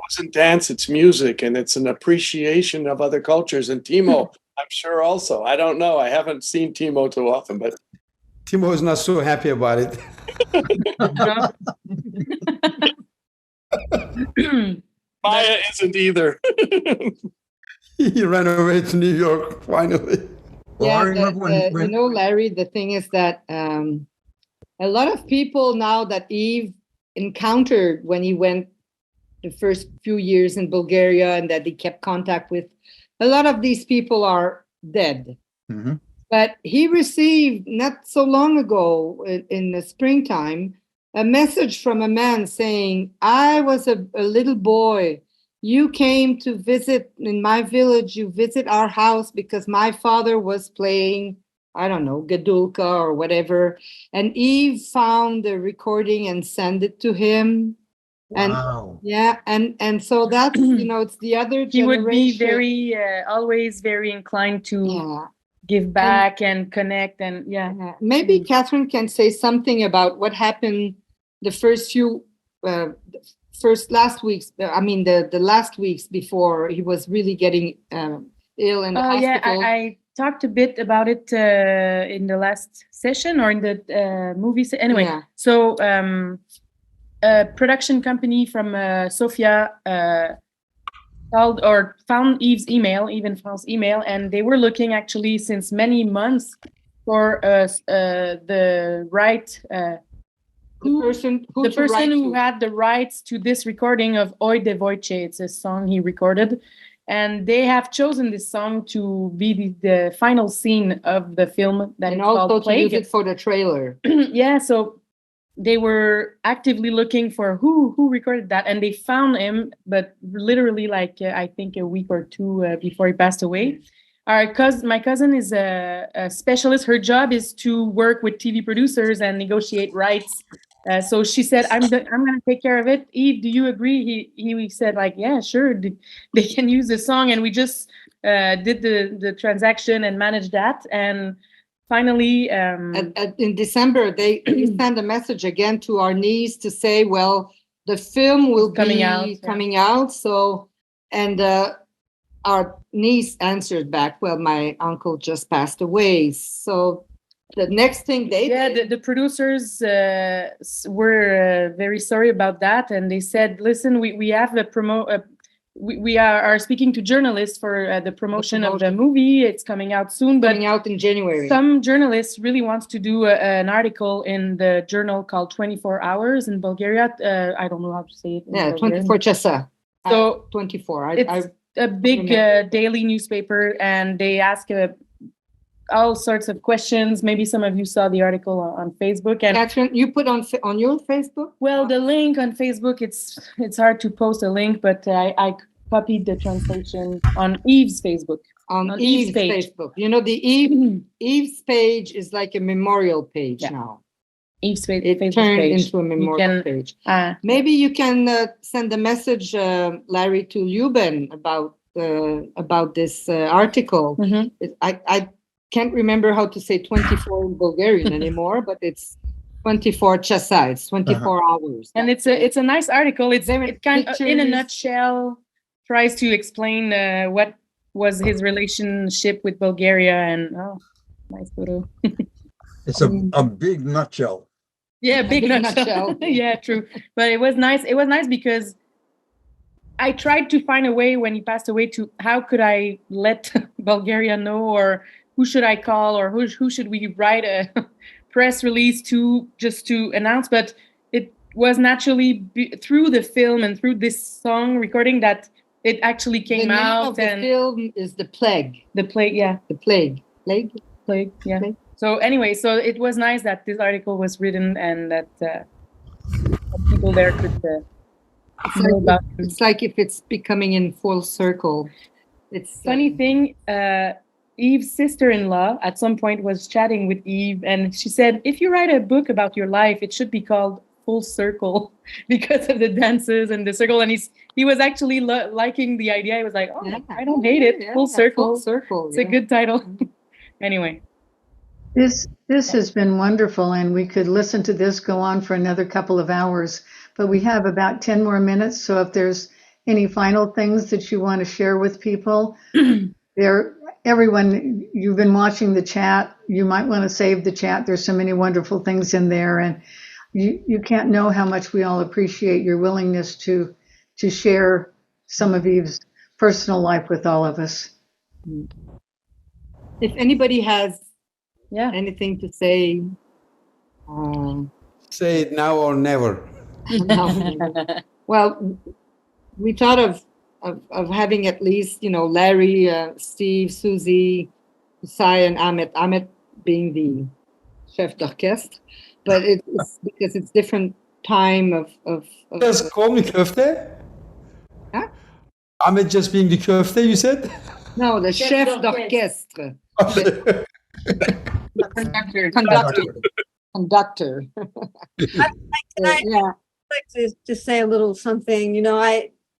wasn't dance, it's music, and it's an appreciation of other cultures. And Timo, I'm sure also. I don't know. I haven't seen Timo too often, but Timo is not so happy about it. Maya isn't either. He ran away to New York finally. Well, I Yeah, remember when Larry, the thing is that a lot of people now that Yves encountered when he went the first few years in Bulgaria and that he kept contact with, a lot of these people are dead. Mm-hmm. But he received not so long ago in the springtime a message from a man saying, "I was a little boy. You came to visit in my village. You visit our house because my father was playing, I don't know, Gadulka or whatever." And Yves found the recording and sent it to him. Wow. And so that's, it's the other generation. He would be very, always very inclined to give back and connect. And maybe Catherine can say something about what happened the first few, last weeks. I mean, the last weeks before he was really getting ill in the hospital. I talked a bit about it in the last session or in the movie. Anyway, so a production company from Sofia called or found Yves' email, even France's email, and they were looking actually since many months for the right. The person who had the rights to this recording of Oi de Voice. It's a song he recorded, and they have chosen this song to be the final scene of the film that and is called also to Plague. use it for the trailer. Yeah, so they were actively looking for who recorded that, and they found him, but literally like I think a week or two before he passed away. My cousin is a specialist. Her job is to work with TV producers and negotiate rights. So she said, I'm going to take care of it. Yves, do you agree? He said like, yeah, sure. They can use the song. And we just did the transaction and managed that. And finally, in December, they sent a message again to our niece to say, well, the film will be coming out. So, and our niece answered back, well, my uncle just passed away. So the next thing they did, the producers were very sorry about that. And they said, listen, we have the we are speaking to journalists for the promotion of the movie. It's coming out soon, but coming out in January. Some journalists really wants to do an article in the journal called 24 Hours in Bulgaria. I don't know how to say it. Yeah, 24 Chasa. So 24. It's a big daily newspaper, and they ask all sorts of questions. Maybe some of you saw the article on Facebook. And Catherine, you put on your Facebook? Well, the link on Facebook, it's hard to post a link, but I copied the translation on Yves' Facebook. On Yves' Facebook. You know, the Yves page is like a memorial page now. Yves' it Facebook turned page. into a memorial page. Maybe you can send a message, Larry, to Ljuben about this article. Mm-hmm. I can't remember how to say 24 in Bulgarian anymore, but it's 24 chasa. It's 24 hours. And it's a nice article. It kind of, in a nutshell, tries to explain what was his relationship with Bulgaria. And nice photo. It's a big nutshell. Yeah, big nutshell. Yeah, true. But it was nice. It was nice because I tried to find a way when he passed away to how could I let Bulgaria know, or who should I call, or who should we write a press release to, just to announce. But it was naturally through the film and through this song recording that it actually came out. The name of the film is The Plague. The Plague, yeah. The Plague. Plague, yeah. Plague. So anyway, so it was nice that this article was written and that people there could know about it. It's like if it's becoming in full circle. It's funny thing, Yves' sister-in-law at some point was chatting with Yves, and she said, if you write a book about your life, it should be called Full Circle because of the dances and the circle. And he was actually liking the idea. He was like, oh, yeah, I don't hate it. Full Circle. Full Circle. It's a good title. Anyway. This has been wonderful, and we could listen to this go on for another couple of hours, but we have about 10 more minutes. So if there's any final things that you want to share with people, everyone, you've been watching the chat. You might want to save the chat. There's so many wonderful things in there, and you can't know how much we all appreciate your willingness to share some of Yves' personal life with all of us. If anybody has anything to say, say it now or never. Well, we thought of having at least, Larry, Steve, Susie, Fusae, and Ahmet being the chef d'orchestre, but it's because it's different time of just call me köfte? Huh? Ahmet just being the köfte, you said? No, the chef d'orchestre. Conductor. I'd like to say a little something.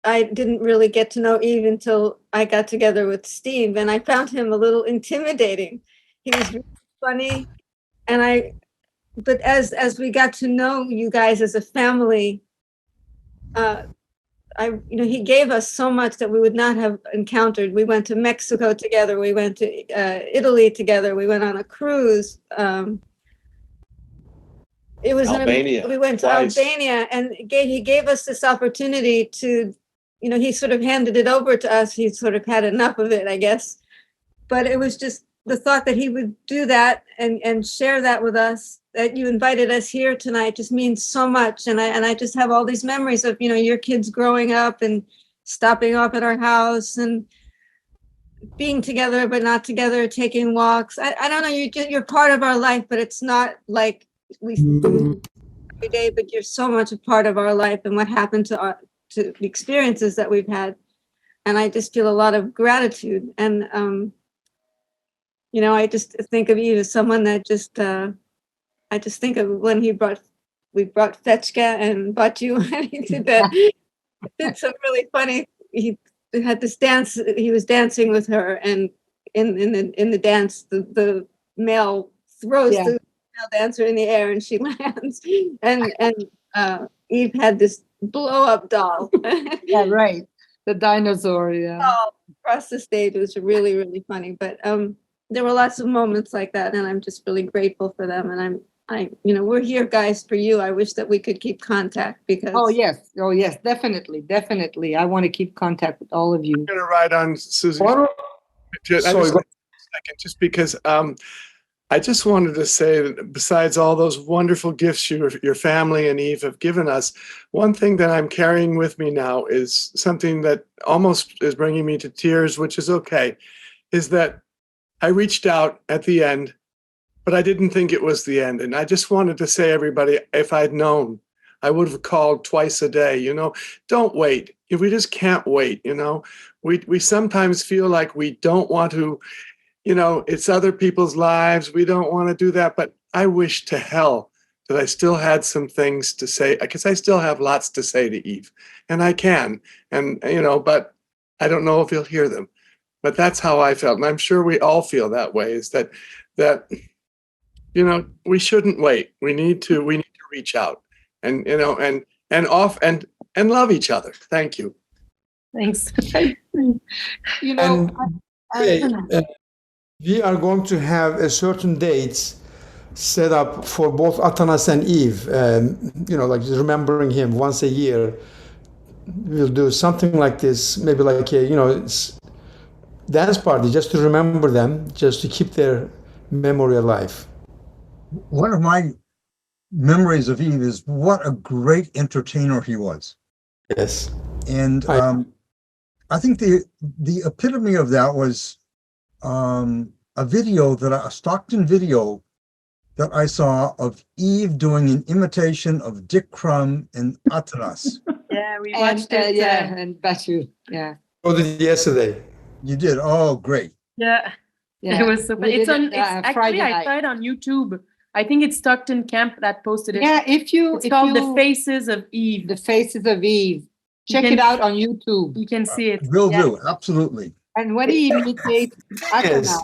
I didn't really get to know Yves until I got together with Steve, and I found him a little intimidating. He was really funny, but as we got to know you guys as a family, he gave us so much that we would not have encountered. We went to Mexico together. We went to Italy together. We went on a cruise. It was Albania. We went to Albania, and he gave us this opportunity to, he sort of handed it over to us. He sort of had enough of it, I guess. But it was just the thought that he would do that and share that with us, that you invited us here tonight, just means so much. And I just have all these memories of, your kids growing up and stopping off at our house and being together, but not together, taking walks. I don't know, you're part of our life, but it's not like every day, but you're so much a part of our life and what happened to the experiences that we've had. And I just feel a lot of gratitude. And, I just think of you as someone that I just think of when we brought Fetchka and Batu, and he did that. Did some really funny. He had this dance. He was dancing with her, and in the dance, the male throws the male dancer in the air, and she lands. And Yves had this blow up doll. Yeah, right. The dinosaur. Yeah. All across the stage. It was really, really funny. But there were lots of moments like that, and I'm just really grateful for them. And we're here, guys, for you. I wish that we could keep contact because. Oh yes, definitely. I want to keep contact with all of you. I'm going to ride on Susie. Just because I just wanted to say that besides all those wonderful gifts your family and Yves have given us, one thing that I'm carrying with me now is something that almost is bringing me to tears, which is okay, is that I reached out at the end, but I didn't think it was the end. And I just wanted to say, everybody, if I'd known, I would have called twice a day. Don't wait. If we just can't wait, we sometimes feel like we don't want to, it's other people's lives. We don't want to do that. But I wish to hell that I still had some things to say, because I still have lots to say to Yves, and I can. And, but I don't know if he'll hear them. But that's how I felt. And I'm sure we all feel that way, is that we shouldn't wait. We need to reach out and love each other. Thank you. Thanks. We are going to have a certain dates set up for both Atanas and Yves. Like remembering him once a year. We'll do something like this, maybe like it's dance party, just to remember them, just to keep their memory alive. One of my memories of Yves is what a great entertainer he was. Yes. And I think the epitome of that was a Stockton video that I saw of Yves doing an imitation of Dick Crumb and Atanas. Yeah, we watched it. And Batu. Yeah. Oh, did yesterday? You did? Oh, great. Yeah. It was so fun. It's actually, I saw it on YouTube. I think it's Stockton Camp that posted it. Yeah, it's called The Faces of Yves. The Faces of Yves. Check it out on YouTube. You can see it. Will do, absolutely. And when he imitates Atanas.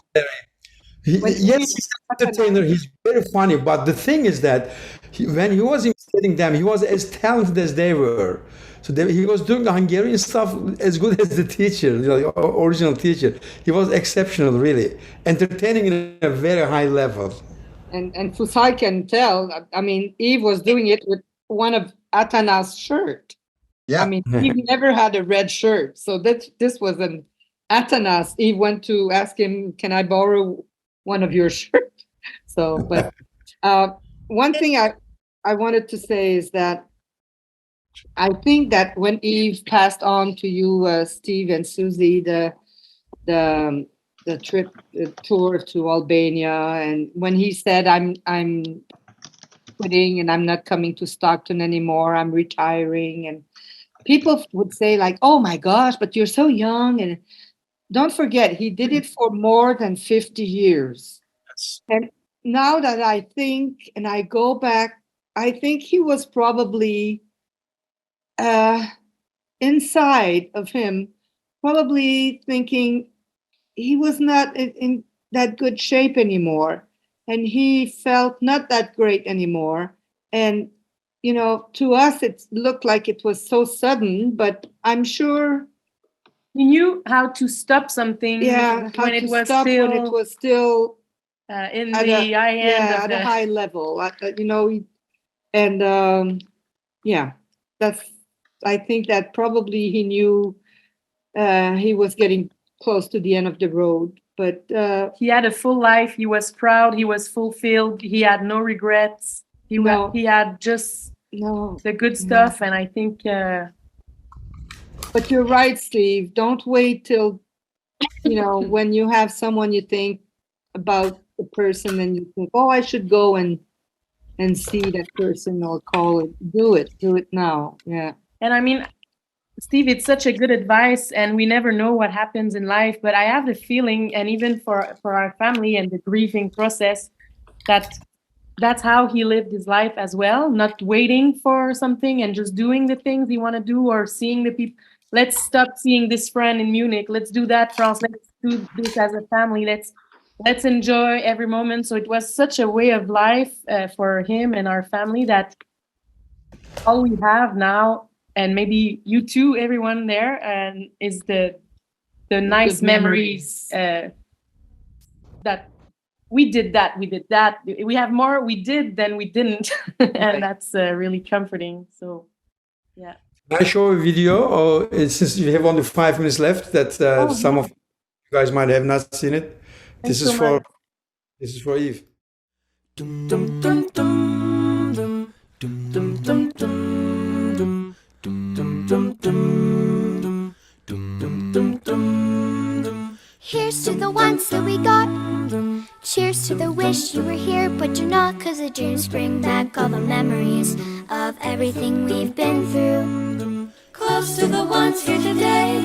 Yes, he's an entertainer. He's very funny. But the thing is that when he was imitating them, he was as talented as they were. So he was doing the Hungarian stuff as good as the teacher, the original teacher. He was exceptional, really. Entertaining in a very high level. And Fusae can tell. I mean, Yves was doing it with one of Atanas' shirt. Yeah. I mean, he never had a red shirt. So this was an Atanas. Yves went to ask him, can I borrow one of your shirts? So, but one thing I wanted to say is that I think that when Yves passed on to you, Steve and Susie, the tour to Albania, and when he said, I'm quitting and I'm not coming to Stockton anymore, I'm retiring, and people would say like, oh my gosh, but you're so young. And don't forget, he did it for more than 50 years. Yes. And now that I think, and I go back, I think he was probably inside of him, probably thinking he was not in that good shape anymore. And he felt not that great anymore. And, to us, it looked like it was so sudden, but I'm sure he knew how to stop something when it was still in the high end at a high level, I think that probably he knew he was getting close to the end of the road, but he had a full life. He was proud. He was fulfilled. He had no regrets. He had just the good stuff. And I think. But you're right, Steve. Don't wait till when you have someone you think about the person and you think, oh, I should go and and see that person or call it, do it now. Yeah. And I mean, Steve, it's such a good advice, and we never know what happens in life, but I have the feeling, and even for our family and the grieving process, that that's how he lived his life as well, not waiting for something and just doing the things he want to do, or seeing the people. Let's stop seeing this friend in Munich. Let's do that, France. Let's do this as a family. Let's enjoy every moment. So it was such a way of life for him and our family, that all we have now, and maybe you too, everyone there, and is the nice memories that we did that. We have more we did than we didn't. And that's really comforting. So, yeah. Can I show a video, or since we have only 5 minutes left, that some of you guys might have not seen it. This is for Yves. Here's to the ones that we got. Cheers to the wish you were here, but you're not, 'cause the dreams bring back all the memories of everything we've been through. Close to the ones here today,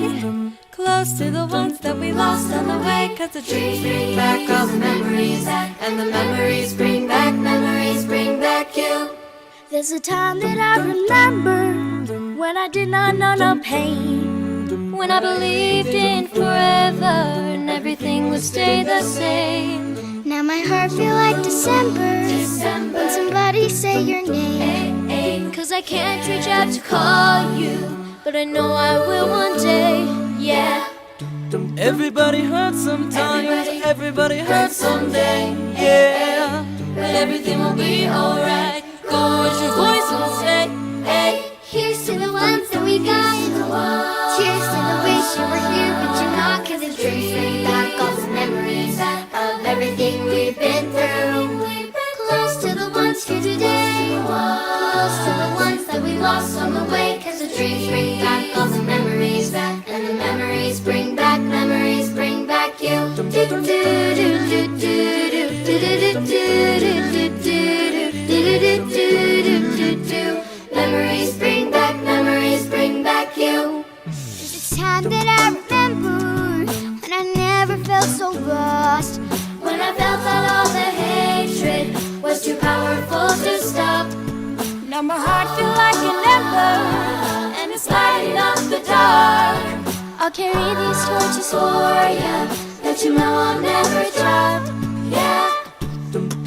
close to the ones that we lost on the way, 'cause the dreams bring back all the memories, and the memories bring back you. There's a time that I remember when I did not know no pain, when I believed in forever and everything would stay the same. Now my heart feel like December when somebody say your name, 'cause I can't reach out to call you, but I know I will one day, yeah. Everybody hurts sometimes, everybody hurts someday, yeah. But everything will be alright. Go raise your voice and say, hey. Here's to the ones that we got. Cheers to the wish you were here, but you're not, 'cause the dreams bring back all the memories of everything we've been through. Close to the ones here today, close to the ones that we lost on the way, 'cause the dreams bring back all the memories, and the memories bring back you. Memories bring back you. There's a time that I remember when I never felt so lost, when I felt that all the hatred was too powerful to stop. Now my heart feels like an ember, and it's lighting up the dark. I'll carry these torches for you, let you know I'll never drop, yeah.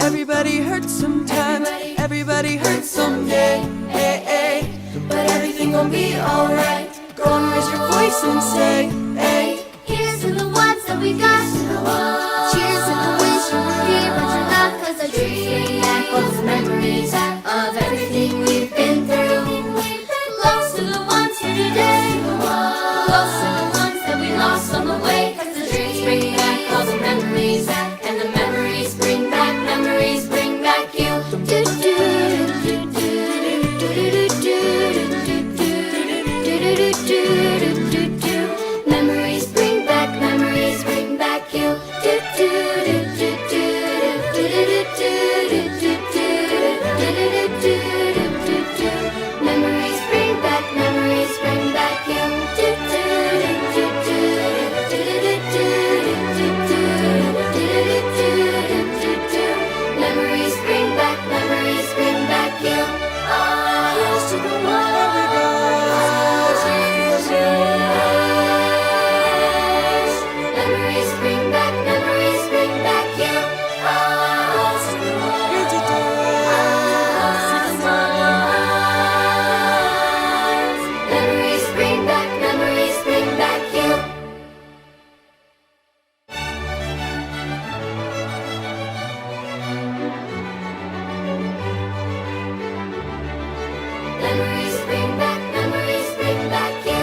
Everybody hurts sometimes, everybody hurts someday, hey, hey. But everything gon' be alright. Go and raise your voice and say, hey. Here's to the ones that we got. Cheers to the wish you were here, but you're not, 'cause the dreams bring back all the memories of everything we've been through. Close to the ones here today, close to the ones that we lost on the way, 'cause the dreams bring back all the memories, and the memories bring back you. Memories bring back you. Memories bring back you. Memories bring back you. Here's to the ones. Memories bring back you. Here's to the ones. Memories bring back you. Memories bring back you.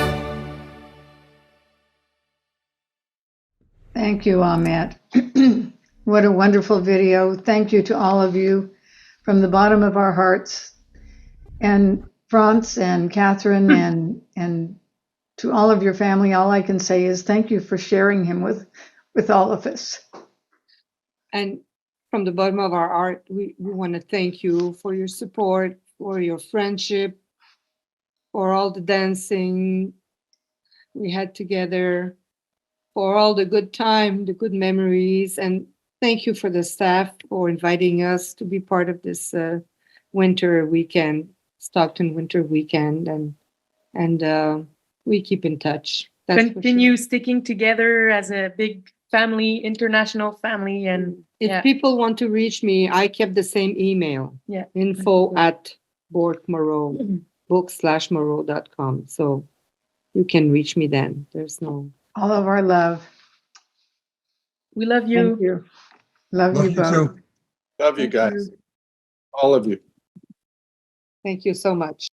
Thank you, Ahmet. What a wonderful video. Thank you to all of you from the bottom of our hearts. And France and Catherine and to all of your family, all I can say is thank you for sharing him with all of us. And from the bottom of our heart, we want to thank you for your support, for your friendship, for all the dancing we had together, for all the good time, the good memories, and thank you for the staff for inviting us to be part of this winter weekend, Stockton winter weekend, and we keep in touch. That's for Continue sure. sticking together as a big family, international family, and If people want to reach me, I kept the same email. Yeah. info@Bourque-Moreau, book/Moreau.com. So you can reach me then. There's no. All of our love. We love you. Thank you. Love you both. too. Love you Thank guys. you. All of you. Thank you so much.